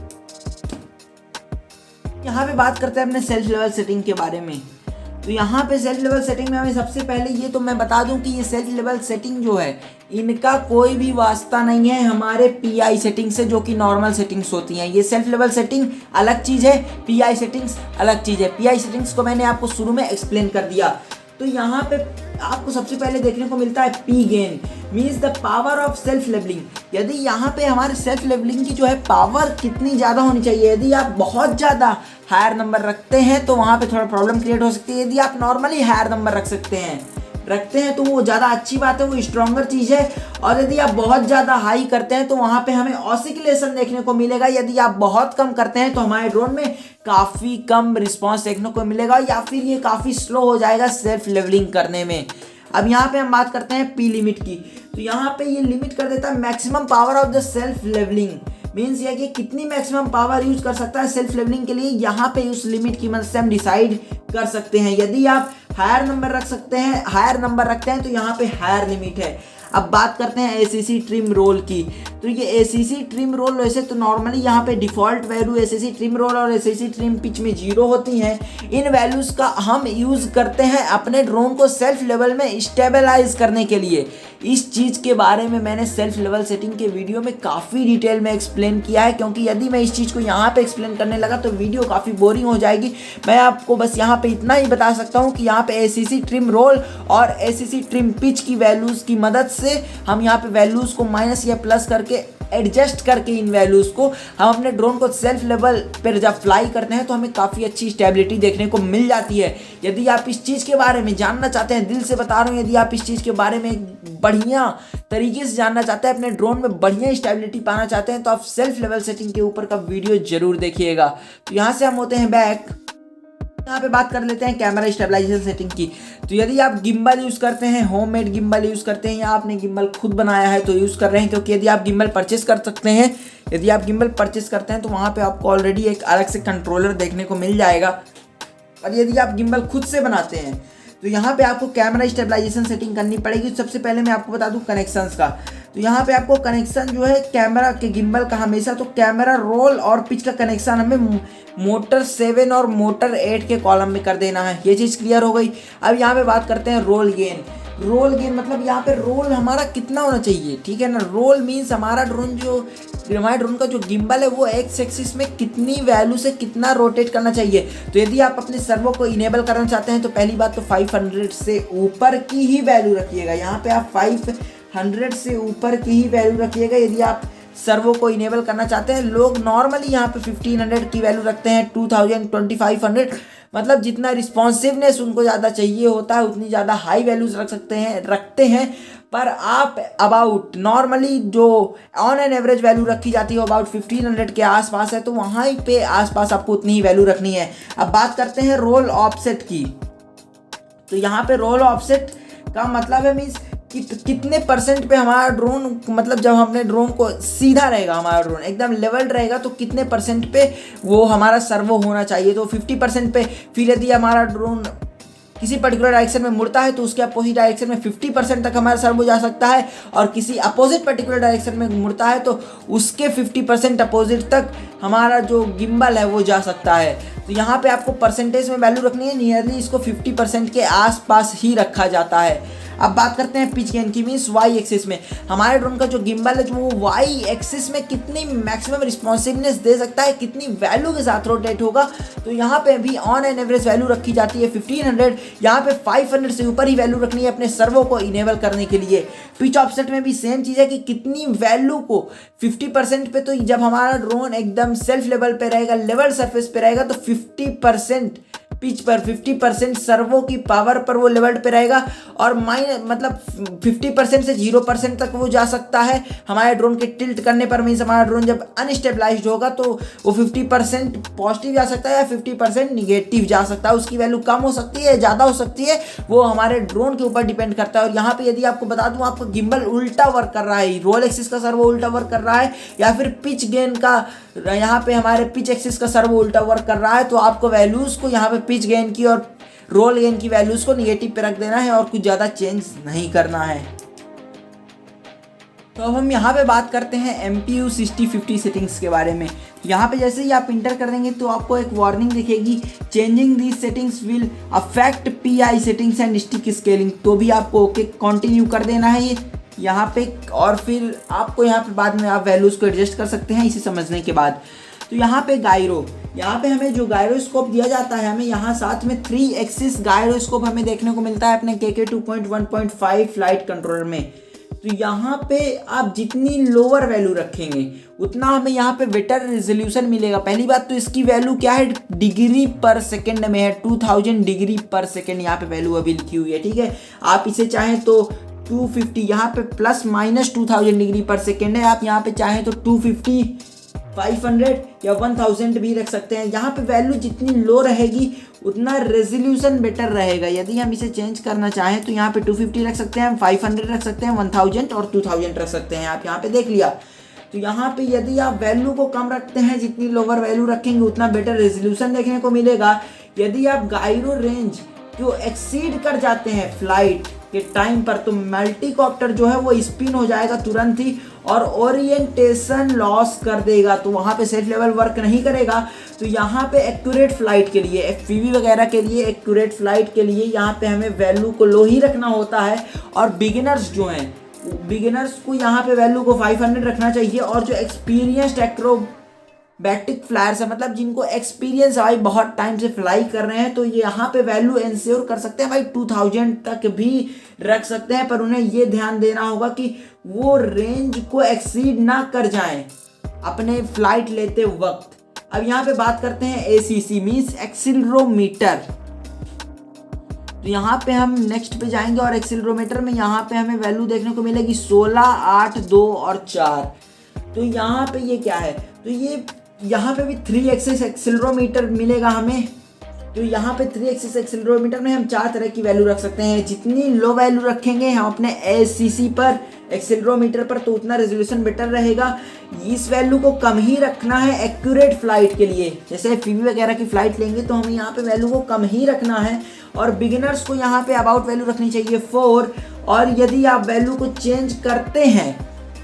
यहाँ पे बात करते हैं अपने सेल्फ लेवल सेटिंग के बारे में। तो यहाँ पे सेल्फ लेवल सेटिंग में हमें सबसे पहले ये तो मैं बता दूं कि ये सेल्फ लेवल सेटिंग जो है इनका कोई भी वास्ता नहीं है हमारे पीआई सेटिंग से, जो कि नॉर्मल सेटिंग्स होती हैं। ये सेल्फ लेवल सेटिंग अलग चीज़ है, पीआई सेटिंग्स अलग चीज़ है। पीआई सेटिंग्स को मैंने आपको शुरू में एक्सप्लेन कर दिया। तो यहाँ पे आपको सबसे पहले देखने को मिलता है P gain, means the power of self leveling. यदि यहाँ पे हमारे सेल्फ लेवलिंग की जो है पावर कितनी ज़्यादा होनी चाहिए, यदि आप बहुत ज़्यादा हायर नंबर रखते हैं तो वहाँ पे थोड़ा प्रॉब्लम क्रिएट हो सकती है। यदि आप नॉर्मली हायर नंबर रखते हैं तो वो ज़्यादा अच्छी बात है, वो स्ट्रॉन्गर चीज़ है। और यदि आप बहुत ज़्यादा हाई करते हैं तो वहाँ पे हमें ऑसिलेशन देखने को मिलेगा। यदि आप बहुत कम करते हैं तो हमारे ड्रोन में काफ़ी कम रिस्पॉन्स देखने को मिलेगा, या फिर ये काफ़ी स्लो हो जाएगा सेल्फ लेवलिंग करने में। अब यहाँ पे हम बात करते हैं पी लिमिट की। तो यहाँ पे ये लिमिट कर देता है maximum power of the self leveling, means ये कि कितनी मैक्सिमम पावर यूज कर सकता है सेल्फ लेवलिंग के लिए, यहाँ पे उस लिमिट की मदद से हम डिसाइड कर सकते हैं। यदि आप हायर नंबर रखते हैं तो यहाँ पे हायर लिमिट है। अब बात करते हैं ACC ट्रिम रोल की। तो ये ACC ट्रिम रोल वैसे तो नॉर्मली यहाँ पे default value ACC trim roll और ACC ट्रिम पिच में 0 होती हैं। इन वैल्यूज़ का हम यूज़ करते हैं अपने ड्रोन को सेल्फ लेवल में स्टेबलाइज करने के लिए। इस चीज़ के बारे में मैंने सेल्फ लेवल सेटिंग के वीडियो में काफ़ी डिटेल में एक्सप्लेन किया है, क्योंकि यदि मैं इस चीज़ को यहाँ पे एक्सप्लेन करने लगा तो वीडियो काफ़ी बोरिंग हो जाएगी। मैं आपको बस यहाँ पे इतना ही बता सकता हूँ कि यहाँ पे ACC ट्रिम रोल और ACC ट्रिम पिच की वैल्यूज़ की मदद से हम यहाँ पे वैल्यूज़ को माइनस या प्लस करके एडजस्ट करके इन वैल्यूज़ को हम अपने ड्रोन को सेल्फ लेवल पर जब फ्लाई करते हैं तो हमें काफ़ी अच्छी स्टेबिलिटी देखने को मिल जाती है। यदि आप इस चीज़ के बारे में जानना चाहते हैं, दिल से बता रहा हूँ, यदि आप इस चीज़ के बारे में बढ़िया तरीके से जानना चाहते हैं, अपने ड्रोन में बढ़िया स्टेबिलिटी पाना चाहते हैं, तो आप सेल्फ लेवल सेटिंग के ऊपर का वीडियो जरूर देखिएगा। तो यहाँ से हम होते हैं बैक, यहाँ पे बात कर लेते हैं कैमरा स्टेबलाइजेशन सेटिंग की। तो यदि आप गिम्बल यूज़ करते हैं, होममेड गिम्बल यूज़ करते हैं, या आपने गिम्बल खुद बनाया है तो यूज़ कर रहे हैं, क्योंकि यदि आप गिम्बल परचेस कर सकते हैं, यदि आप गिम्बल परचेस करते हैं तो वहाँ पे आपको ऑलरेडी एक अलग से कंट्रोलर देखने को मिल जाएगा। और यदि आप गिम्बल खुद से बनाते हैं तो यहाँ पे आपको कैमरा स्टेबलाइजेशन सेटिंग करनी पड़ेगी। सबसे पहले मैं आपको बता दूँ कनेक्शंस का। तो यहाँ पे आपको कनेक्शन जो है कैमरा के गिम्बल का हमेशा तो कैमरा रोल और पिच का कनेक्शन हमें मोटर 7 और मोटर 8 के कॉलम में कर देना है। ये चीज़ क्लियर हो गई। अब यहाँ पे बात करते हैं रोल गेन। रोल गेन मतलब यहाँ पे रोल हमारा कितना होना चाहिए, ठीक है ना। रोल मीन्स हमारे ड्रोन का जो गिम्बल है वो एक्स एक्सिस में कितनी वैल्यू से कितना रोटेट करना चाहिए। तो यदि आप अपने सर्वो को इनेबल करना चाहते हैं तो पहली बात तो 500 से ऊपर की ही वैल्यू रखिएगा। यहाँ पे आप 500 से ऊपर की ही वैल्यू रखिएगा यदि आप सर्वो को इनेबल करना चाहते हैं। लोग नॉर्मली यहाँ पे 1500 की वैल्यू रखते हैं, 2000, 2500, मतलब जितना रिस्पॉन्सिवनेस उनको ज़्यादा चाहिए होता है उतनी ज़्यादा हाई वैल्यूज रखते हैं। पर आप अबाउट नॉर्मली जो ऑन एन एवरेज वैल्यू रखी जाती है अबाउट 1500 के आसपास है, तो वहाँ पे आसपास आपको उतनी ही वैल्यू रखनी है। अब बात करते हैं रोल ऑफसेट की। तो यहाँ पे रोल ऑफसेट का मतलब है मीन्स कितने परसेंट पे हमारा ड्रोन, मतलब जब हमने ड्रोन को सीधा रहेगा, हमारा ड्रोन एकदम लेवल रहेगा तो कितने परसेंट पे वो हमारा सर्वो होना चाहिए। तो 50% पे। फिर यदि हमारा ड्रोन किसी पर्टिकुलर डायरेक्शन में मुड़ता है तो उसके अपोजिट डायरेक्शन में 50% तक हमारा सर्वो जा सकता है, और किसी अपोजिट पर्टिकुलर डायरेक्शन में मुड़ता है तो उसके 50% अपोजिट तक हमारा जो गिम्बल है वो जा सकता है। तो यहाँ पे आपको परसेंटेज में वैल्यू रखनी है, नियरली इसको 50% के आसपास ही रखा जाता है। अब बात करते हैं पिच गेन की, मीन्स वाई एक्सिस में हमारे ड्रोन का जो गिम्बल है वो वाई एक्सिस में कितनी मैक्सिमम रिस्पॉन्सिवनेस दे सकता है, कितनी वैल्यू के साथ रोटेट होगा। तो यहाँ पे भी ऑन एन एवरेज वैल्यू रखी जाती है 1500। यहाँ पे 500 से ऊपर ही वैल्यू रखनी है अपने सर्वो को इनेबल करने के लिए। पिच ऑफसेट में भी सेम चीज़ है कि कितनी वैल्यू को 50% पे, तो जब हमारा ड्रोन एकदम सेल्फ लेवल पे रहेगा, लेवल सरफेस पे रहेगा, तो 50% पिच पर 50% सर्वो की पावर पर वो लेवल पे रहेगा, और मतलब 50% से 0% तक वो जा सकता है हमारे ड्रोन के टिल्ट करने पर। मीन्स हमारा ड्रोन जब अनस्टेबलाइज्ड होगा तो वो 50% पॉजिटिव जा सकता है या 50% निगेटिव जा सकता है। उसकी वैल्यू कम हो सकती है, ज़्यादा हो सकती है, वो हमारे ड्रोन के ऊपर डिपेंड करता है। और यहाँ पे यदि आपको बता दूँ आपका गिम्बल उल्टा वर्क कर रहा है, रोल एक्सिस का सर्वो उल्टा वर्क कर रहा है, या फिर पिच गेन का यहाँ पे हमारे पिच एक्सिस का सर्वो उल्टा वर्क कर रहा है, तो आपको वैल्यूज़ को यहाँ पे पिच गेन की और रोल गेन की वैल्यूज़ को निगेटिव पे रख देना है और कुछ ज़्यादा चेंज नहीं करना है। तो अब हम यहाँ पे बात करते हैं MPU 6050 सेटिंग्स के बारे में। यहाँ पे जैसे ही आप इंटर कर देंगे तो आपको एक वार्निंग दिखेगी, changing these settings will affect PI settings and stick scaling. तो भी आपको ओके कंटिन्यू कर देना है ये यहाँ पे, और फिर आपको यहाँ पे बाद में आप वैल्यूज़ को एडजस्ट कर सकते हैं इसे समझने के बाद। तो यहाँ पे गायरो, यहाँ पे हमें जो गायरोस्कोप दिया जाता है, हमें यहाँ साथ में 3 एक्सिस गायरोस्कोप हमें देखने को मिलता है अपने KK2.1.5 फ्लाइट कंट्रोलर में। तो यहाँ पे आप जितनी लोअर वैल्यू रखेंगे उतना हमें यहाँ पे बेटर रेजोल्यूशन मिलेगा। पहली बात तो इसकी वैल्यू क्या है, डिग्री पर सेकेंड में है, 2000 डिग्री पर सेकेंड यहाँ पे वैल्यू अभी लिखी हुई है, ठीक है। आप इसे चाहें तो 250, यहाँ पे प्लस माइनस 2000 डिग्री पर सेकेंड है, आप यहाँ पे चाहें तो 250, 500 या 1000 भी रख सकते हैं। यहाँ पे वैल्यू जितनी लो रहेगी उतना रेजोल्यूशन बेटर रहेगा। यदि हम इसे चेंज करना चाहें तो यहाँ पे 250 रख सकते हैं, 500 रख सकते हैं, 1000 और 2000 रख सकते हैं। आप यहाँ पे देख लिया। तो यहाँ पे यदि आप वैल्यू को कम रखते हैं, जितनी लोअर वैल्यू रखेंगे उतना बेटर रेजोल्यूशन देखने को मिलेगा। यदि आप गायरो रेंज को एक्सीड कर जाते हैं फ्लाइट के टाइम पर, तो मल्टीकॉप्टर जो है वो स्पिन हो जाएगा तुरंत ही और ओरिएंटेशन लॉस कर देगा, तो वहाँ पे सेल्फ लेवल वर्क नहीं करेगा। तो यहाँ पे एक्यूरेट फ्लाइट के लिए, FPV वगैरह के लिए, एक्यूरेट फ्लाइट के लिए यहाँ पे हमें वैल्यू को लो ही रखना होता है। और बिगिनर्स जो हैं, बिगिनर्स को यहाँ पे वैल्यू को 500 रखना चाहिए। और जो एक्सपीरियंस्ड एक्रोबैटिक फ्लायर्स है, मतलब जिनको एक्सपीरियंस है भाई, बहुत टाइम से फ्लाई कर रहे हैं, तो ये यहाँ पे वैल्यू इंश्योर कर सकते हैं भाई 2000 तक भी रख सकते हैं। पर उन्हें ये ध्यान देना होगा कि वो रेंज को एक्सीड ना कर जाएं अपने फ्लाइट लेते वक्त। अब यहाँ पे बात करते हैं ACC मीन्स एक्सीलरोमीटर। तो यहाँ पे हम नेक्स्ट पे जाएंगे और एक्सीलरोमीटर में यहाँ पे हमें वैल्यू देखने को मिलेगी 16, 8, 2 और 4। तो यहाँ पे ये क्या है, तो ये यहाँ पे भी 3 एक्सिस एक्सीलरोमीटर मिलेगा हमें। तो यहाँ पे 3 एक्सिस एक्सीलरोमीटर में हम 4 तरह की वैल्यू रख सकते हैं। जितनी लो वैल्यू रखेंगे हम अपने ACC पर, एक्सीलरोमीटर पर, तो उतना रेजोल्यूशन बेटर रहेगा। इस वैल्यू को कम ही रखना है एक्यूरेट फ्लाइट के लिए। जैसे FPV वगैरह की फ्लाइट लेंगे तो हमें यहाँ पे वैल्यू को कम ही रखना है। और बिगिनर्स को यहाँ पे अबाउट वैल्यू रखनी चाहिए 4। और यदि आप वैल्यू को चेंज करते हैं,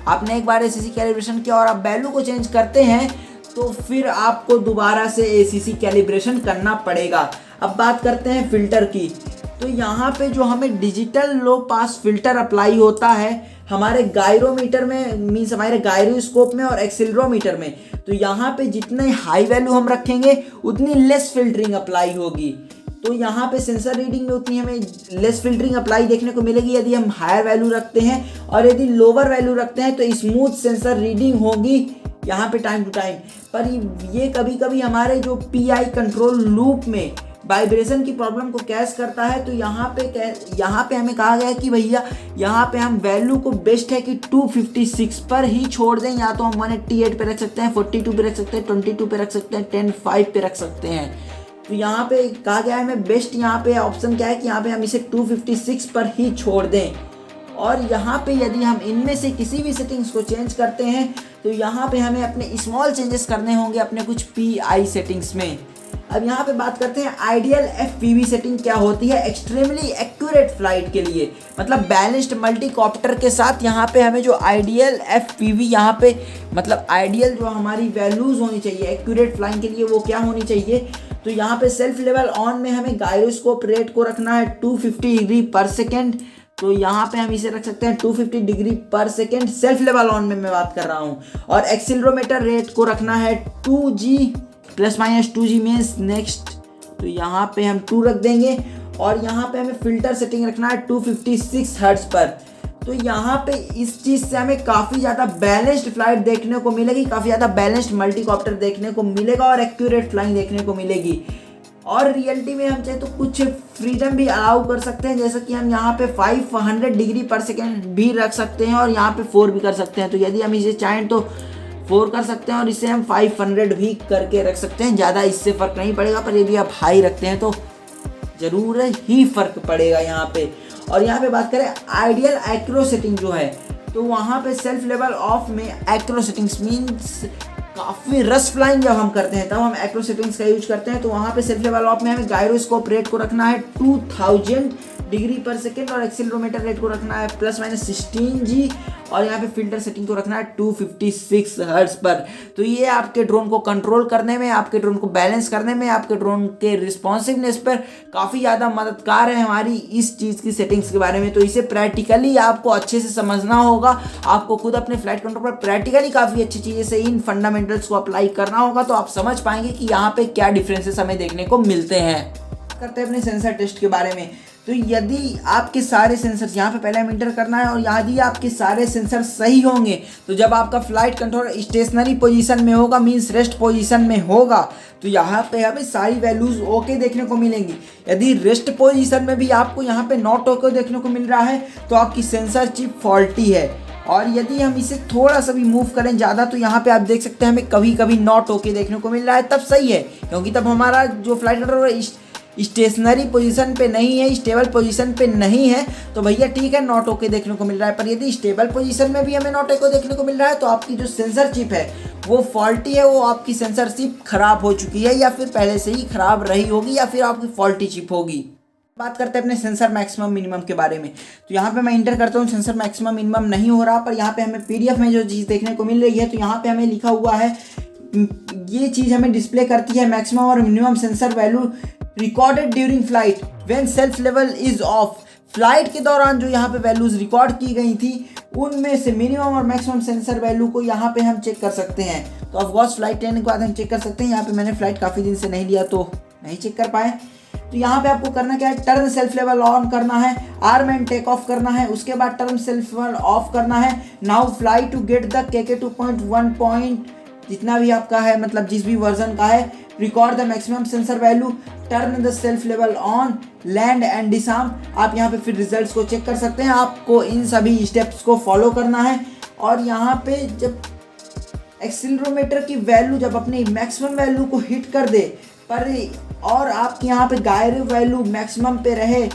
आपने एक बार ACC कैलिब्रेशन किया और आप वैल्यू को चेंज करते हैं, तो फिर आपको दोबारा से ACC कैलिब्रेशन करना पड़ेगा। अब बात करते हैं फ़िल्टर की। तो यहाँ पे जो हमें digital low pass filter apply होता है हमारे गायरोमीटर में, मीन्स हमारे गायरोस्कोप में और एक्सीलरोमीटर में, तो यहाँ पे जितने हाई वैल्यू हम रखेंगे उतनी लेस फिल्टरिंग अप्लाई होगी। तो यहाँ पे सेंसर रीडिंग में उतनी हमें लेस फिल्टरिंग अप्लाई देखने को मिलेगी यदि हम हायर वैल्यू रखते हैं। और यदि लोअर वैल्यू रखते हैं तो स्मूथ सेंसर रीडिंग होगी यहाँ पे टाइम टू टाइम। पर ये कभी कभी हमारे जो PI कंट्रोल लूप में वाइब्रेशन की प्रॉब्लम को कैश करता है। तो यहाँ पे हमें कहा गया है कि भैया यहाँ पे हम वैल्यू को बेस्ट है कि 256 पर ही छोड़ दें, या तो हम 188 पे रख सकते हैं, 42 पे रख सकते हैं, 22 पे रख सकते हैं, 10.5 पे रख सकते हैं। तो यहाँ पे कहा गया है हमें बेस्ट, यहाँ पे ऑप्शन क्या है कि यहाँ पे हम इसे 256 पर ही छोड़ दें। और यहाँ पे यदि हम इनमें से किसी भी सेटिंग्स को चेंज करते हैं तो यहाँ पे हमें अपने स्मॉल चेंजेस करने होंगे अपने कुछ PI सेटिंग्स में। अब यहाँ पे बात करते हैं आइडियल FPV सेटिंग क्या होती है एक्सट्रीमली एक्यूरेट फ्लाइट के लिए, मतलब बैलेंस्ड मल्टीकॉप्टर के साथ। यहाँ पे हमें जो आइडियल FPV यहाँ पे मतलब आइडियल जो हमारी वैल्यूज़ होनी चाहिए एक्यूरेट फ्लाइंग के लिए वो क्या होनी चाहिए। तो यहाँ पे सेल्फ लेवल ऑन में हमें गायरोस्कोप रेट को रखना है 250 डिग्री पर सेकेंड। तो यहाँ पे हम इसे रख सकते हैं 250 डिग्री पर सेकेंड, सेल्फ लेवल ऑन में मैं बात कर रहा हूँ। और एक्सीलरोमीटर रेट को रखना है 2G ± 2G मीन्स नेक्स्ट। तो यहाँ पे हम 2 रख देंगे। और यहाँ पे हमें फिल्टर सेटिंग रखना है 256 हर्ट्ज पर। तो यहाँ पे इस चीज़ से हमें काफ़ी ज़्यादा बैलेंस्ड फ्लाइट देखने को मिलेगी, काफ़ी ज़्यादा बैलेंस्ड मल्टीकॉप्टर देखने को मिलेगा और एक्यूरेट फ्लाइंग देखने को मिलेगी। और रियलिटी में हम चाहे तो कुछ फ्रीडम भी अलाउ कर सकते हैं, जैसे कि हम यहाँ पे 500 डिग्री पर सेकेंड भी रख सकते हैं और यहाँ पे 4 भी कर सकते हैं। तो यदि हम इसे चाहें तो 4 कर सकते हैं और इसे हम 500 भी करके रख सकते हैं, ज़्यादा इससे फ़र्क नहीं पड़ेगा। पर यदि आप हाई रखते हैं तो ज़रूर ही फ़र्क पड़ेगा यहाँ पे। और यहाँ पे बात करें आइडियल एक्रो सेटिंग जो है, तो वहाँ पे सेल्फ लेवल ऑफ में एक्रो सेटिंग्स मीन्स काफ़ी रश फ्लाइंग जब हम करते हैं तब हम एक्रो सेटिंग्स का यूज करते हैं। तो वहाँ पे सेल्फ लेवल ऑफ में हमें गायरोस्कोप रेट को रखना है 2000 डिग्री पर सेकेंड और एक्सीलरोमीटर रेट को रखना है ±16G और यहाँ पे फिल्टर सेटिंग को रखना है 256 हर्ट्ज पर। तो ये आपके ड्रोन को कंट्रोल करने में, आपके ड्रोन को बैलेंस करने में, आपके ड्रोन के रिस्पॉन्सिवनेस पर काफ़ी ज़्यादा मददगार है हमारी इस चीज़ की सेटिंग्स के बारे में। तो इसे प्रैक्टिकली आपको अच्छे से समझना होगा, आपको खुद अपने फ्लाइट कंट्रोल पर प्रैक्टिकली काफ़ी अच्छी चीज़ें से इन फंडामेंटल्स को अप्लाई करना होगा, तो आप समझ पाएंगे कि यहाँ पे क्या डिफरेंसेस हमें देखने को मिलते हैं। करते हैं अपने सेंसर टेस्ट के बारे में। तो यदि आपके सारे सेंसर्स यहाँ पे पहले हम इंटर करना है और यदि आपके सारे सेंसर सही होंगे तो जब आपका फ्लाइट कंट्रोल स्टेशनरी पोजीशन में होगा मींस रेस्ट पोजीशन में होगा तो यहाँ पे हमें सारी वैल्यूज ओके देखने को मिलेंगी। यदि रेस्ट पोजीशन में भी आपको यहाँ पे नॉट ओके देखने को मिल रहा है तो आपकी सेंसर चिप फॉल्टी है। और यदि हम इसे थोड़ा सा भी मूव करें ज़्यादा तो यहाँ पे आप देख सकते हैं हमें कभी कभी नॉट ओके देखने को मिल रहा है, तब सही है क्योंकि तब हमारा जो फ्लाइट कंट्रोल स्टेशनरी पोजीशन पे नहीं है, स्टेबल पोजीशन पे नहीं है, तो भैया ठीक है नॉट ओके देखने को मिल रहा है। पर यदि स्टेबल पोजीशन में भी हमें नॉट ओके देखने को मिल रहा है तो आपकी जो सेंसर चिप है वो फॉल्टी है, वो आपकी सेंसर चिप खराब हो चुकी है या फिर पहले से ही खराब रही होगी या फिर आपकी फॉल्टी चिप होगी। बात करते हैं अपने सेंसर मैक्सिमम मिनिमम के बारे में। तो यहाँ पे मैं इंटर करता हूँ, सेंसर मैक्सिमम मिनिमम नहीं हो रहा, पर यहाँ पे हमें पीडीएफ में जो चीज़ देखने को मिल रही है तो यहाँ पे हमें लिखा हुआ है, ये चीज़ हमें डिस्प्ले करती है मैक्सिमम और minimum sensor value recorded during flight when self level is of. Flight के दौरान जो यहाँ पे वैल्यूज रिकॉर्ड की गई थी उनमें से मिनिमम और मैक्सिमम सेंसर वैल्यू को यहाँ पे हम चेक कर सकते हैं। तो ऑफकोर्स फ्लाइट लेने के बाद हम चेक कर सकते हैं। यहाँ पे मैंने फ्लाइट काफ़ी दिन से नहीं लिया तो नहीं चेक कर पाए। तो यहाँ पे आपको करना क्या है, टर्न सेल्फ लेवल ऑन करना है, आर्म एंड टेक ऑफ करना है, उसके बाद टर्न सेल्फ लेवल ऑफ करना है। Now fly to get the KK 2.1 point जितना भी आपका है, मतलब जिस भी वर्जन का है, record the maximum sensor value, turn the self level on, land and disarm. आप यहाँ पे फिर रिजल्ट्स को चेक कर सकते हैं। आपको इन सभी स्टेप्स को फॉलो करना है और यहाँ पे जब एक्सीलरोमीटर की वैल्यू जब अपनी मैक्सिमम वैल्यू को हिट कर दे पर और आपकी यहाँ पे गायरो वैल्यू मैक्सिमम पे रहे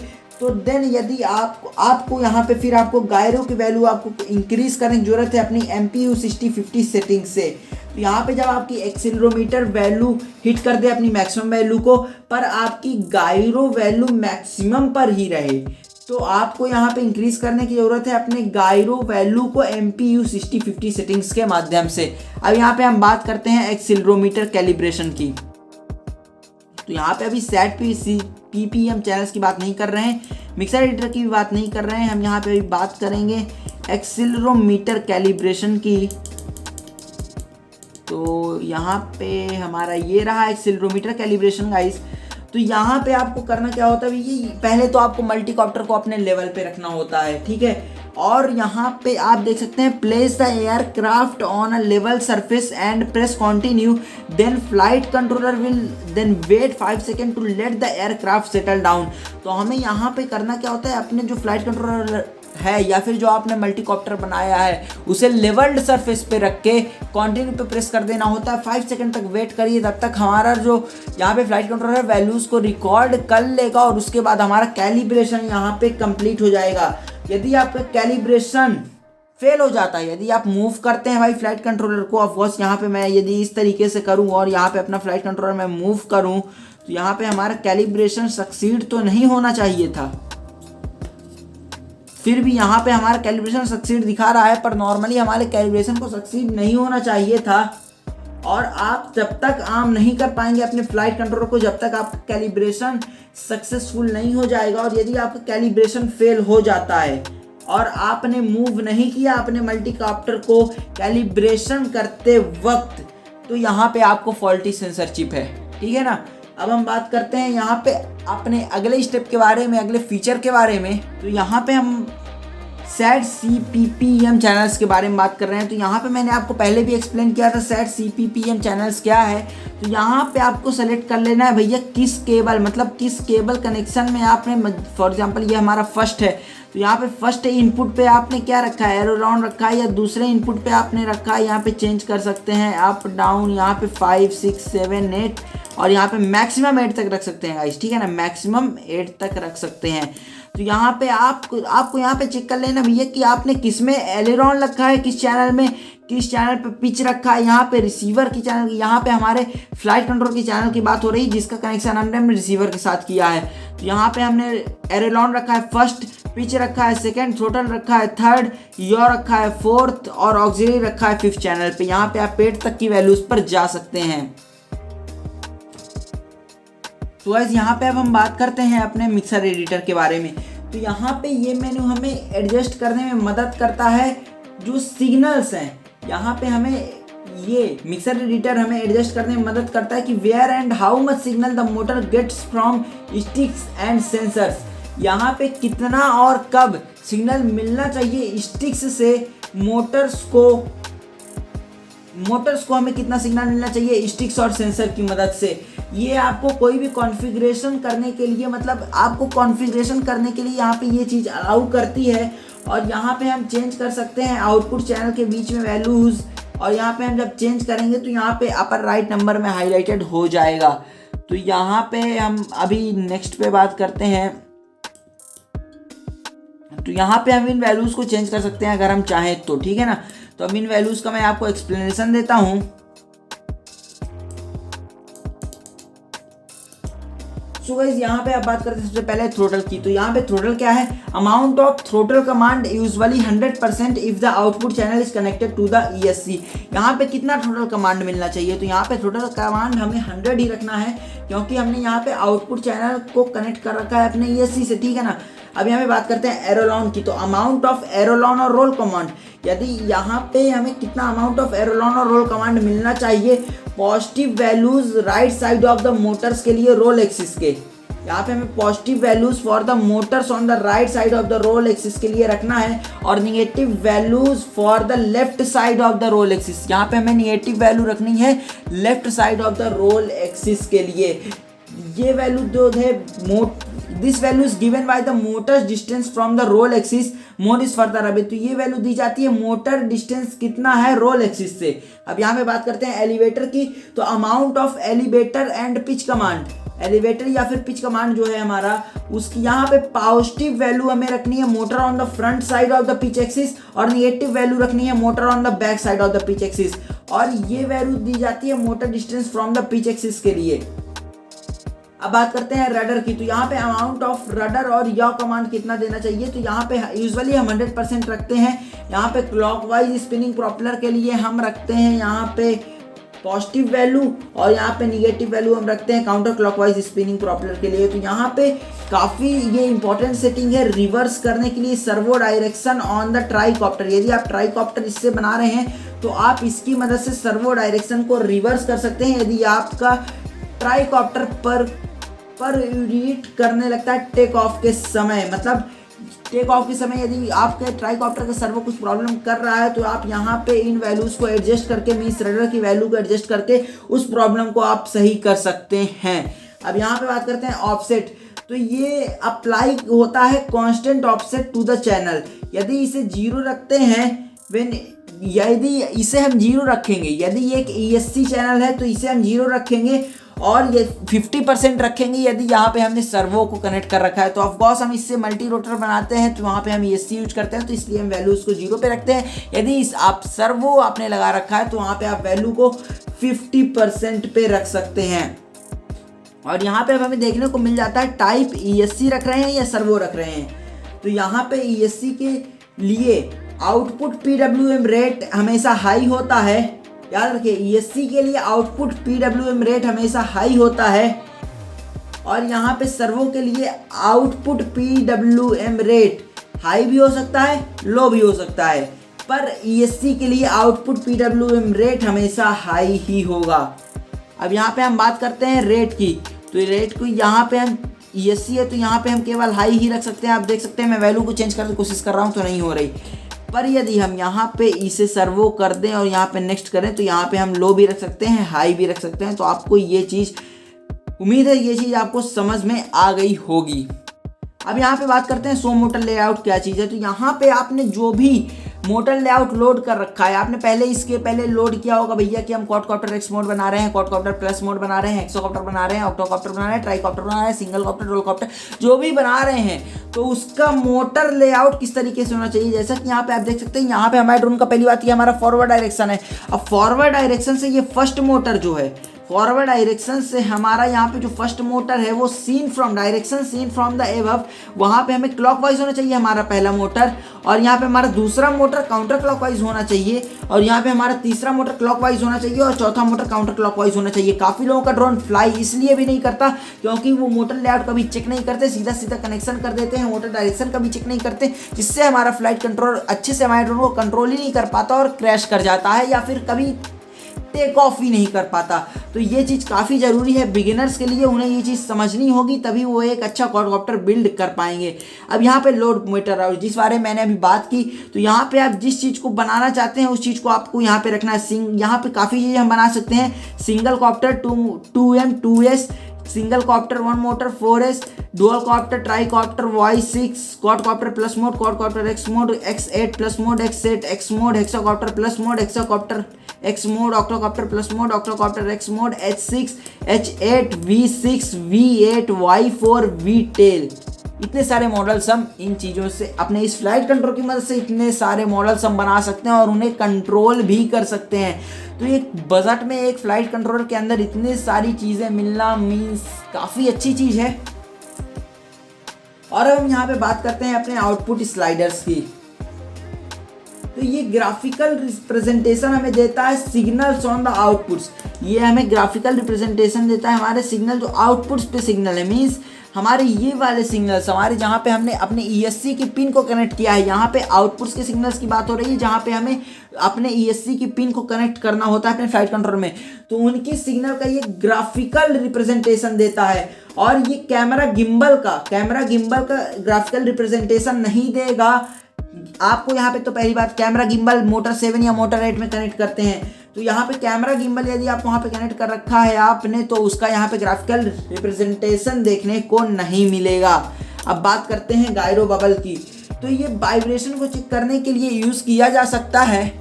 तो देन यदि आपको यहाँ पे फिर आपको गायरो की वैल्यू आपको इंक्रीज करने की जरूरत है अपनी MPU 6050 सेटिंग से। तो यहाँ पे जब आपकी एक्सीलरोमीटर वैल्यू हिट कर दे अपनी मैक्सिमम वैल्यू को पर आपकी गायरो वैल्यू मैक्सिमम पर ही रहे तो आपको यहाँ पे इंक्रीज करने की ज़रूरत है अपने गायरो वैल्यू को MPU 6050 सेटिंग्स के माध्यम से। अब यहाँ पे हम बात करते हैं एक्सीलरोमीटर कैलिब्रेशन की। तो यहाँ पे अभी सेट PPM चैनल्स की बात नहीं कर रहे हैं, मिक्सर एडिटर की भी बात नहीं कर रहे हैं, हम यहाँ पे अभी बात करेंगे एक्सीलरोमीटर कैलिब्रेशन की। तो यहाँ पे हमारा ये रहा एक्सीलरोमीटर कैलिब्रेशन गाइस। तो यहाँ पे आपको करना क्या होता है, ये पहले तो आपको मल्टीकॉप्टर को अपने लेवल पे रखना होता है, ठीक है। और यहाँ पे आप देख सकते हैं place the aircraft on a level surface and press continue, then flight controller will then wait 5 second to let the aircraft settle down. तो हमें यहाँ पे करना क्या होता है, अपने जो फ्लाइट कंट्रोलर है या फिर जो आपने मल्टीकॉप्टर बनाया है उसे लेवल्ड सरफेस पे रख के कंटिन्यू पे प्रेस कर देना होता है। 5 सेकंड तक वेट करिए, तब तक हमारा जो यहाँ पे फ्लाइट कंट्रोलर वैल्यूज़ को रिकॉर्ड कर लेगा और उसके बाद हमारा कैलिब्रेशन यहाँ पे कंप्लीट हो जाएगा। यदि आपका कैलिब्रेशन फेल हो जाता है, यदि आप मूव करते हैं भाई फ्लाइट कंट्रोलर को, ऑफकोर्स यहाँ पे मैं यदि इस तरीके से करूँ और यहाँ पे अपना फ्लाइट कंट्रोलर मैं मूव करूँ तो यहाँ पे हमारा कैलिब्रेशन सक्सीड तो नहीं होना चाहिए था। फिर भी यहाँ पे हमारा कैलिब्रेशन सक्सीड दिखा रहा है पर नॉर्मली हमारे कैलिब्रेशन को सक्सीड नहीं होना चाहिए था। और आप जब तक आर्म नहीं कर पाएंगे अपने फ्लाइट कंट्रोलर को जब तक आपका कैलिब्रेशन सक्सेसफुल नहीं हो जाएगा। और यदि आपका कैलिब्रेशन फेल हो जाता है और आपने मूव नहीं किया अपने मल्टीकॉप्टर को कैलिब्रेशन करते वक्त तो यहाँ पे आपको फॉल्टी सेंसर चिप है, ठीक है ना। अब हम बात करते हैं यहाँ पे अपने अगले स्टेप के बारे में, अगले फीचर के बारे में। तो यहाँ पे हम सेट CPPM चैनल्स के बारे में बात कर रहे हैं। तो यहाँ पे मैंने आपको पहले भी एक्सप्लेन किया था सेट CPPM चैनल्स क्या है। तो यहाँ पे आपको सेलेक्ट कर लेना है भैया किस केबल, मतलब किस केबल कनेक्शन में आपने, फॉर एग्जांपल ये हमारा फर्स्ट है तो यहाँ पे फर्स्ट इनपुट पे आपने क्या रखा है, एरो राउंड रखा है या दूसरे इनपुट पे आपने रखा है, यहाँ पे चेंज कर सकते हैं अप डाउन, यहाँ पे 5 6 7 8 और यहाँ पे मैक्सिमम 8 तक रख सकते हैं गाइस, ठीक है ना, मैक्सिमम 8 तक रख सकते हैं। तो यहाँ पे आपको यहाँ पे चेक कर लेना भैया कि आपने किस में एलेरॉन रखा है, किस चैनल में, किस चैनल पे पिच रखा है। यहाँ पे रिसीवर की चैनल, यहाँ पे हमारे फ्लाइट कंट्रोल की चैनल की बात हो रही है जिसका कनेक्शन हमने रिसीवर के साथ किया है। तो यहाँ पे हमने एलेरॉन रखा है फर्स्ट, पिच रखा है सेकंड, थ्रोटल रखा है थर्ड, याव रखा है फोर्थ और ऑक्सिलरी रखा है फिफ्थ चैनल पे। यहाँ पे आप 8 तक की वैल्यूज पर जा सकते हैं। तो गाइस यहाँ पे अब हम बात करते हैं अपने मिक्सर एडिटर के बारे में। तो यहाँ पे ये मेन्यू हमें एडजस्ट करने में मदद करता है जो सिग्नल्स हैं। यहाँ पे हमें ये मिक्सर एडिटर हमें एडजस्ट करने में मदद करता है कि where and how much signal the motor gets from sticks and sensors. यहाँ पे कितना और कब सिग्नल मिलना चाहिए स्टिक्स से मोटर्स को हमें कितना सिग्नल मिलना चाहिए स्टिक्स और सेंसर की मदद से। ये आपको कोई भी कॉन्फ़िगरेशन करने के लिए, मतलब आपको कॉन्फ़िगरेशन करने के लिए यहाँ पे ये चीज़ अलाउ करती है। और यहाँ पे हम चेंज कर सकते हैं आउटपुट चैनल के बीच में वैल्यूज़, और यहाँ पे हम जब चेंज करेंगे तो यहाँ पे अपर राइट नंबर में हाईलाइटेड हो जाएगा। तो यहाँ पे हम अभी नेक्स्ट पे बात करते हैं। तो यहाँ पे हम इन वैल्यूज़ को चेंज कर सकते हैं अगर हम चाहें तो, ठीक है ना। तो अब इन वैल्यूज़ का मैं आपको एक्सप्लेनेशन देता हूँ। सो गाइस यहाँ पे आप बात करते हैं सबसे पहले थ्रोटल की। तो यहाँ पे थ्रोटल क्या है, amount of throttle command usually 100% if the output channel is connected to the ESC। यहाँ पे कितना थ्रोटल कमांड मिलना चाहिए, तो यहाँ पे थ्रोटल कमांड हमें 100 ही रखना है, क्योंकि हमने यहाँ पे आउटपुट चैनल को कनेक्ट कर रखा है अपने ESC से, ठीक है ना। अब यहाँ पे बात करते हैं एरोलॉन की। तो अमाउंट ऑफ एरोलॉन और रोल कमांड, यदि यहाँ पे हमें कितना अमाउंट ऑफ एरोलॉन और रोल कमांड मिलना चाहिए, positive values right side of the motors के लिए रोल एक्सिस के, यहाँ पे हमें positive values for the motors on the right side of the roll axis के लिए रखना है, और negative values for the left side of the roll axis, यहाँ पे हमें निगेटिव वैल्यू रखनी है left side of the roll axis के लिए। ये वैल्यू जो है this value is given by the motor distance from the roll axis more is further away. तो ये वैल्यू दी जाती है मोटर डिस्टेंस कितना है रोल एक्सिस से। अब यहाँ पे बात करते हैं एलिवेटर की। तो amount of elevator and pitch command, elevator या फिर पिच कमांड जो है हमारा, उसकी यहाँ पे पॉजिटिव वैल्यू हमें रखनी है motor on the front side of the pitch axis, और निगेटिव वैल्यू रखनी है motor on the back side of the pitch axis, और ये वैल्यू दी जाती है motor distance from the pitch axis के लिए। अब बात करते हैं रडर की। तो यहाँ पे अमाउंट ऑफ रडर और याव कमांड कितना देना चाहिए, तो यहाँ पे यूजुअली हम 100% रखते हैं। यहाँ पे क्लॉकवाइज स्पिनिंग प्रोपेलर के लिए हम रखते हैं यहाँ पे पॉजिटिव वैल्यू, और यहाँ पे निगेटिव वैल्यू हम रखते हैं काउंटर क्लॉकवाइज स्पिनिंग प्रोपेलर के लिए। तो यहाँ पे काफ़ी ये इंपॉर्टेंट सेटिंग है रिवर्स करने के लिए सर्वो डायरेक्शन ऑन द ट्राईकॉप्टर। यदि आप ट्राईकॉप्टर इससे बना रहे हैं तो आप इसकी मदद से सर्वो डायरेक्शन को रिवर्स कर सकते हैं। यदि आपका ट्राईकॉप्टर पर रीड करने लगता है टेक ऑफ के समय, मतलब टेक ऑफ के समय यदि आपके ट्राईकॉप्टर का सर्वो कुछ प्रॉब्लम कर रहा है, तो आप यहाँ पे इन वैल्यूज़ को एडजस्ट करके, मीन्स रडर की वैल्यू को एडजस्ट करके उस प्रॉब्लम को आप सही कर सकते हैं। अब यहाँ पे बात करते हैं ऑफसेट। तो ये अप्लाई होता है constant offset to the channel. यदि इसे 0 रखते हैं, यदि इसे हम 0 रखेंगे, यदि ये एक ESC चैनल है तो इसे हम 0 रखेंगे, और ये 50% रखेंगे यदि यहाँ पे हमने सर्वो को कनेक्ट कर रखा है। तो ऑफकोर्स हम इससे मल्टी रोटर बनाते हैं, तो वहाँ पे हम ESC यूज करते हैं, तो इसलिए हम वैल्यू उसको 0 पे रखते हैं। यदि आप सर्वो आपने लगा रखा है तो वहाँ पे आप वैल्यू को 50% पे रख सकते हैं। और यहाँ पे अब हमें देखने को मिल जाता है टाइप ESC रख रहे हैं या सर्वो रख रहे हैं। तो यहाँ पे ESC के लिए आउटपुट PWM रेट हमेशा हाई होता है। याद रखिए, ESC के लिए आउटपुट PWM रेट हमेशा हाई होता है, और यहाँ पे सर्वो के लिए आउटपुट PWM रेट हाई भी हो सकता है, लो भी हो सकता है, पर ESC के लिए आउटपुट PWM रेट हमेशा हाई ही होगा। अब यहाँ पे हम बात करते हैं रेट की। तो रेट को यहाँ पे हम ESC है तो यहाँ पे हम केवल हाई ही रख सकते हैं। आप देख सकते हैं मैं वैल्यू को चेंज करने की कोशिश कर रहा हूँ तो नहीं हो रही, पर यदि हम यहाँ पे इसे सर्वो कर दें और यहाँ पे नेक्स्ट करें तो यहाँ पे हम लो भी रख सकते हैं, हाई भी रख सकते हैं। तो आपको ये चीज़, उम्मीद है ये चीज़ आपको समझ में आ गई होगी। अब यहाँ पे बात करते हैं शो मोटर लेआउट क्या चीज़ है। तो यहाँ पे आपने जो भी मोटर लेआउट लोड कर रखा है, आपने इसके पहले लोड किया होगा भैया कि हम क्वाडकॉप्टर एक्स मोड बना रहे हैं, क्वाडकॉप्टर प्लस मोड बना रहे हैं, हेक्सोकॉप्टर बना रहे हैं, ऑक्टोकॉप्टर बना रहे हैं, ट्राईकॉप्टर बना रहे हैं, सिंगल कॉप्टर, रोल कॉप्टर, जो भी बना रहे हैं, तो उसका मोटर लेआउट किस तरीके से होना चाहिए। जैसा कि यहाँ पे आप देख सकते हैं, यहाँ पे हमारे ड्रोन का पहली बात ये हमारा फॉरवर्ड डायरेक्शन है। अब फॉरवर्ड डायरेक्शन से ये फर्स्ट मोटर जो है, फॉरवर्ड डायरेक्शन से हमारा यहाँ पे जो फर्स्ट मोटर है वो सीन फ्रॉम द एबव, वहाँ पे हमें क्लॉकवाइज होना चाहिए हमारा पहला मोटर, और यहाँ पे हमारा दूसरा मोटर काउंटर क्लॉकवाइज होना चाहिए, और यहाँ पे हमारा तीसरा मोटर क्लॉकवाइज होना चाहिए, और चौथा मोटर काउंटर क्लॉकवाइज होना चाहिए। काफ़ी लोगों का ड्रोन फ्लाई इसलिए भी नहीं करता क्योंकि वो मोटर लेआउट कभी चेक नहीं करते, सीधा सीधा कनेक्शन कर देते हैं, मोटर डायरेक्शन कभी चेक नहीं करते, जिससे हमारा फ्लाइट कंट्रोल अच्छे से हमारे ड्रोन को कंट्रोल ही नहीं कर पाता और क्रैश कर जाता है, या फिर कभी टेक ऑफ ही नहीं कर पाता। तो ये चीज़ काफ़ी ज़रूरी है बिगिनर्स के लिए, उन्हें ये चीज़ समझनी होगी, तभी वो एक अच्छा क्वाडकॉप्टर बिल्ड कर पाएंगे। अब यहाँ पे लोड मीटर आउट जिस बारे में मैंने अभी बात की, तो यहाँ पे आप जिस चीज़ को बनाना चाहते हैं उस चीज़ को आपको यहाँ पे रखना है। यहाँ पे काफ़ी चीज़ें हम बना सकते हैं, single copter 2M 2S, single copter 1 motor 4S, dual copter, tri copter Y6, quad copter plus mode, quad copter X mode, X8 plus mode, X8 X mode, hexacopter plus mode, hexacopter X mode, octocopter plus mode, octocopter X mode, H6, H8, V6, V8, Y4, V-tail। इतने सारे models हम इन चीज़ों से अपने इस flight control की मदद से इतने सारे मॉडल्स हम बना सकते हैं और उन्हें कंट्रोल भी कर सकते हैं। तो एक बजट में एक फ्लाइट कंट्रोलर के अंदर इतनी सारी चीज़ें मिलना मीन्स काफ़ी अच्छी चीज़ है। और अब हम यहाँ पे बात करते हैं अपने आउटपुट स्लाइडर्स की। तो ये ग्राफिकल रिप्रेजेंटेशन हमें देता है सिग्नल्स ऑन द आउटपुट्स। ये हमें ग्राफिकल रिप्रेजेंटेशन देता है हमारे सिग्नल जो आउटपुट्स पे सिग्नल है, मीन्स हमारे ये वाले सिग्नल्स हमारे जहाँ पे हमने अपने ESC की पिन को कनेक्ट किया है, यहाँ पे आउटपुट्स के सिग्नल्स की बात हो रही है जहाँ पे हमें अपने ESC की पिन को कनेक्ट करना होता है अपने फ्लाइट कंट्रोलर में। तो उनकी सिग्नल का ये ग्राफिकल रिप्रेजेंटेशन देता है। और ये कैमरा गिम्बल का ग्राफिकल रिप्रेजेंटेशन नहीं देगा आपको। यहाँ पे तो पहली बात कैमरा गिम्बल मोटर 7 या मोटर 8 में कनेक्ट करते हैं, तो यहाँ पे कैमरा गिम्बल यदि आप वहाँ पे कनेक्ट कर रखा है आपने तो उसका यहाँ पे ग्राफिकल रिप्रेजेंटेशन देखने को नहीं मिलेगा। अब बात करते हैं गायरो बबल की। तो ये वाइब्रेशन को चेक करने के लिए यूज़ किया जा सकता है।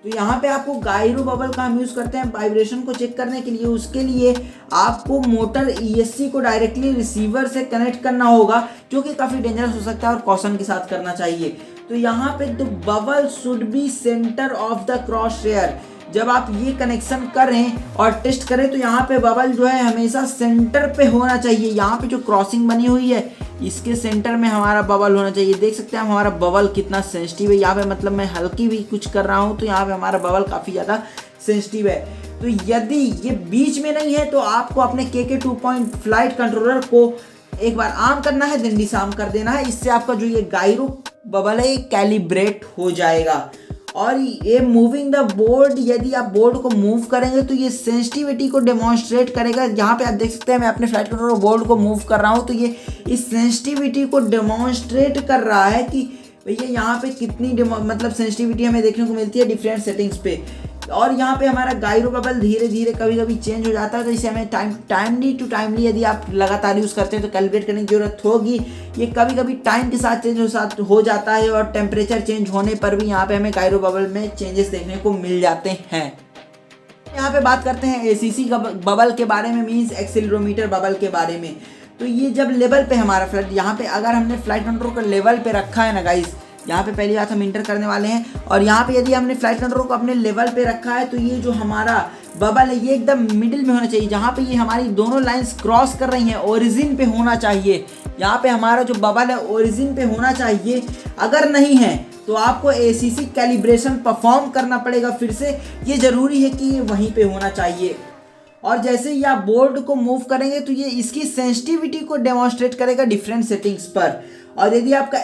तो यहाँ पे आपको गायरो बबल का हम यूज़ करते हैं वाइब्रेशन को चेक करने के लिए। उसके लिए आपको मोटर ESC को डायरेक्टली रिसीवर से कनेक्ट करना होगा, जो कि काफ़ी डेंजरस हो सकता है और कॉशन के साथ करना चाहिए। तो यहाँ पे the bubble should be centre of the cross share. जब आप ये कनेक्शन करें और टेस्ट करें तो यहाँ पे बबल जो है हमेशा सेंटर पे होना चाहिए। यहाँ पे जो क्रॉसिंग बनी हुई है इसके सेंटर में हमारा बबल होना चाहिए। देख सकते हैं हमारा बबल कितना सेंसिटिव है। यहाँ पे मतलब मैं हल्की भी कुछ कर रहा हूँ तो यहाँ पे हमारा बबल काफ़ी ज़्यादा सेंसिटिव है। तो यदि ये बीच में नहीं है तो आपको अपने KK2 पॉइंट फ्लाइट कंट्रोलर को एक बार ऑन करना है, दिन डिसआर्म कर देना है। इससे आपका जो ये गायरो बबल है ये कैलिब्रेट हो जाएगा। और ये मूविंग द बोर्ड, यदि आप बोर्ड को मूव करेंगे तो ये सेंसिटिविटी को डेमोन्स्ट्रेट करेगा। यहाँ पे आप देख सकते हैं मैं अपने फ्लाइट कंट्रोलर बोर्ड को मूव कर रहा हूँ तो ये इस सेंसिटिविटी को डेमोन्स्ट्रेट कर रहा है कि भैया यहाँ पे कितनी मतलब सेंसिटिविटी हमें देखने को मिलती है डिफरेंट सेटिंग्स पे। और यहाँ पे हमारा गायरो बबल धीरे धीरे कभी कभी चेंज हो जाता है, तो इसे हमें टाइमली टू टाइमली यदि आप लगातार यूज़ करते हैं तो कैलिब्रेट करने की जरूरत होगी। ये कभी कभी टाइम के साथ चेंज हो जाता है और टेम्परेचर चेंज होने पर भी यहाँ पे हमें गायरो बबल में चेंजेस देखने को मिल जाते हैं। यहाँ पे बात करते हैं ACC बबल के बारे में, मीन्स एक्सीलरोमीटर बबल के बारे में। तो ये जब लेवल पे हमारा फ्लाइट, यहाँ पे अगर हमने फ्लाइट कंट्रोल को लेवल पे रखा है ना गाइस, यहाँ पे पहली बात हम इंटर करने वाले हैं और यहाँ पे यदि हमने फ्लाइट कंट्रोल को अपने लेवल पे रखा है तो ये जो हमारा बबल है ये एकदम मिडिल में होना चाहिए। जहाँ पे ये हमारी दोनों लाइंस क्रॉस कर रही हैं ओरिजिन पे होना चाहिए। यहाँ पे हमारा जो बबल है ओरिजिन पे होना चाहिए। अगर नहीं है तो आपको ACC कैलिब्रेशन परफॉर्म करना पड़ेगा फिर से। ये ज़रूरी है कि ये वहीं पे होना चाहिए। और जैसे ही आप बोर्ड को मूव करेंगे तो ये इसकी सेंसिटिविटी को डेमोन्स्ट्रेट करेगा डिफरेंट सेटिंग्स पर। और यदि आपका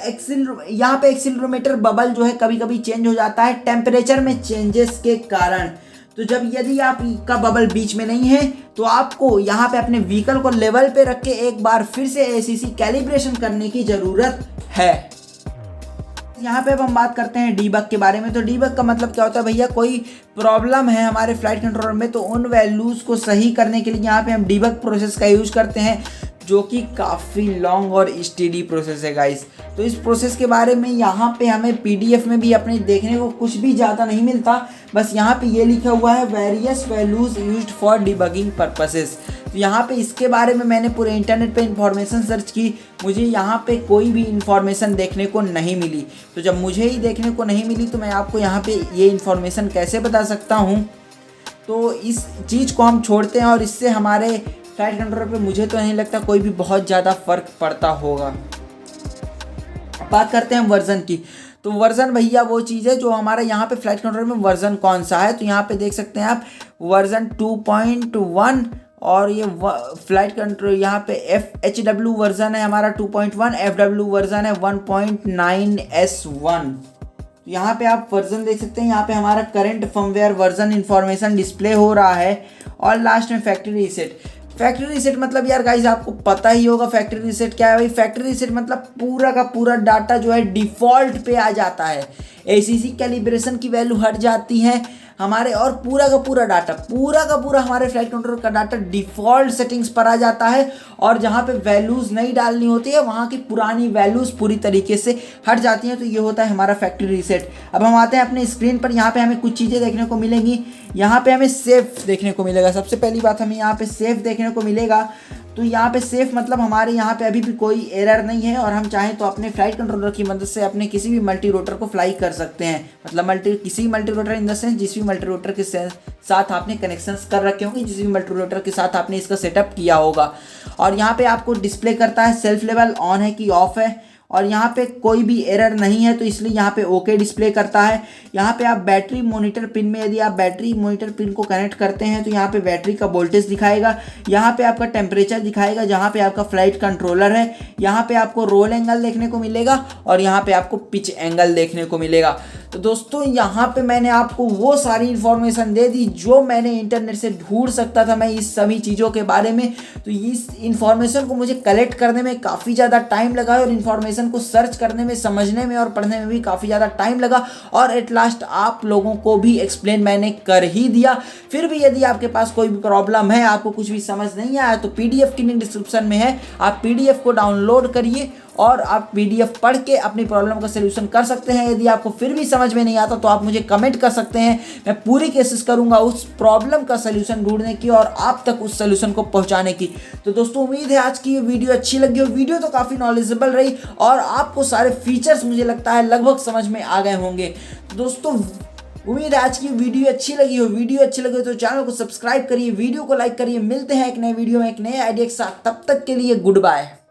यहाँ पे एक्सीलरोमीटर बबल जो है कभी कभी चेंज हो जाता है टेम्परेचर में चेंजेस के कारण। तो जब यदि आपका बबल बीच में नहीं है तो आपको यहाँ पे अपने व्हीकल को लेवल पे रख के एक बार फिर से ACC कैलिब्रेशन करने की ज़रूरत है। यहाँ पे अब हम बात करते हैं डीबग के बारे में। तो डीबग का मतलब क्या होता है भैया, कोई प्रॉब्लम है हमारे फ्लाइट कंट्रोलर में तो उन वैल्यूज़ को सही करने के लिए यहाँ पे हम डीबग प्रोसेस का यूज़ करते हैं, जो कि काफ़ी लॉन्ग और स्टेडी प्रोसेस है गाइस। तो इस प्रोसेस के बारे में यहाँ पे हमें PDF में भी अपने देखने को कुछ भी ज़्यादा नहीं मिलता। बस यहाँ पे ये लिखा हुआ है various values used for debugging purposes. तो यहाँ पे इसके बारे में मैंने पूरे इंटरनेट पे इंफॉर्मेशन सर्च की, मुझे यहाँ पे कोई भी इंफॉर्मेशन देखने को नहीं मिली। तो जब मुझे ही देखने को नहीं मिली तो मैं आपको यहाँ पे ये इंफॉर्मेशन कैसे बता सकता हूँ। तो इस चीज़ को हम छोड़ते हैं और इससे हमारे फ्लाइट कंट्रोलर पे मुझे तो नहीं लगता कोई भी बहुत ज़्यादा फ़र्क पड़ता होगा। बात करते हैं वर्जन की। तो वर्जन भैया वो चीज़ है जो हमारा यहाँ पे फ्लाइट कंट्रोलर में वर्जन कौन सा है। तो यहाँ पे देख सकते हैं आप वर्जन 2.1 और ये फ्लाइट कंट्रोल यहाँ पे FHW वर्जन है हमारा 2.1, FW वर्जन है 1.9S1। यहाँ पे आप वर्जन देख सकते हैं। यहाँ पे हमारा current firmware version information display हो रहा है। और लास्ट में फैक्ट्री रीसेट। फैक्ट्री रीसेट मतलब यार गाइस आपको पता ही होगा फैक्ट्री रीसेट क्या है भाई। फैक्ट्री रीसेट मतलब पूरा का पूरा डाटा जो है डिफ़ॉल्ट पे आ जाता है। ACC कैलिब्रेशन की वैल्यू हट जाती है हमारे और पूरा का पूरा हमारे फ्लाइट कंट्रोलर का डाटा डिफ़ॉल्ट सेटिंग्स पर आ जाता है और जहाँ पे वैल्यूज़ नहीं डालनी होती है वहाँ की पुरानी वैल्यूज़ पूरी तरीके से हट जाती हैं। तो ये होता है हमारा फैक्ट्री रीसेट। अब हम आते हैं अपने स्क्रीन पर। यहाँ पे हमें कुछ चीज़ें देखने को मिलेंगी। यहाँ पे हमें सेफ देखने को मिलेगा। सबसे पहली बात हमें यहाँ पे सेफ देखने को मिलेगा। तो यहाँ पे सेफ मतलब हमारे यहाँ पे अभी भी कोई एरर नहीं है और हम चाहें तो अपने फ्लाइट कंट्रोलर की मदद से अपने किसी भी मल्टी रोटर को फ्लाई कर सकते हैं। मतलब किसी multi rotor in the sense जिस भी मल्टी रोटर के साथ आपने कनेक्शंस कर रखे होंगे, जिस भी मल्टी रोटर के साथ आपने इसका सेटअप किया होगा। और यहाँ पे आपको डिस्प्ले करता है सेल्फ लेवल ऑन है कि ऑफ है, और यहाँ पे कोई भी एरर नहीं है तो इसलिए यहाँ पे ओके डिस्प्ले करता है। यहाँ पे आप बैटरी मॉनिटर पिन में यदि आप बैटरी मॉनिटर पिन को कनेक्ट करते हैं तो यहाँ पे बैटरी का वोल्टेज दिखाएगा, यहाँ पे आपका टेम्परेचर दिखाएगा, जहाँ पे आपका फ्लाइट कंट्रोलर है, यहाँ पे आपको रोल एंगल देखने को मिलेगा और यहाँ पे आपको पिच एंगल देखने को मिलेगा। तो दोस्तों यहाँ पे मैंने आपको वो सारी इन्फॉर्मेशन दे दी जो मैंने इंटरनेट से ढूंढ सकता था मैं इस सभी चीज़ों के बारे में। तो इस इन्फॉर्मेशन को मुझे कलेक्ट करने में काफ़ी ज़्यादा टाइम लगा और इन्फॉर्मेशन को सर्च करने में, समझने में और पढ़ने में भी काफ़ी ज़्यादा टाइम लगा और एट लास्ट आप लोगों को भी एक्सप्लेन मैंने कर ही दिया। फिर भी यदि आपके पास कोई भी प्रॉब्लम है, आपको कुछ भी समझ नहीं आया तो PDF की लिंक डिस्क्रिप्शन में है, आप PDF को डाउनलोड करिए और आप PDF पढ़ के अपनी प्रॉब्लम का सलूशन कर सकते हैं। यदि आपको फिर भी समझ में नहीं आता तो आप मुझे कमेंट कर सकते हैं, मैं पूरी कोशिश करूंगा उस प्रॉब्लम का सलूशन ढूंढने की और आप तक उस सलूशन को पहुंचाने की। तो दोस्तों उम्मीद है आज की ये वीडियो अच्छी लगी हो। वीडियो तो काफ़ी नॉलेजेबल रही और आपको सारे फीचर्स मुझे लगता है लगभग समझ में आ गए होंगे। तो दोस्तों उम्मीद है आज की वीडियो अच्छी लगी हो। वीडियो अच्छी लगी हो तो चैनल को सब्सक्राइब करिए, वीडियो को लाइक करिए। मिलते हैं एक नए वीडियो में एक नए आइडिया के साथ, तब तक के लिए गुड बाय।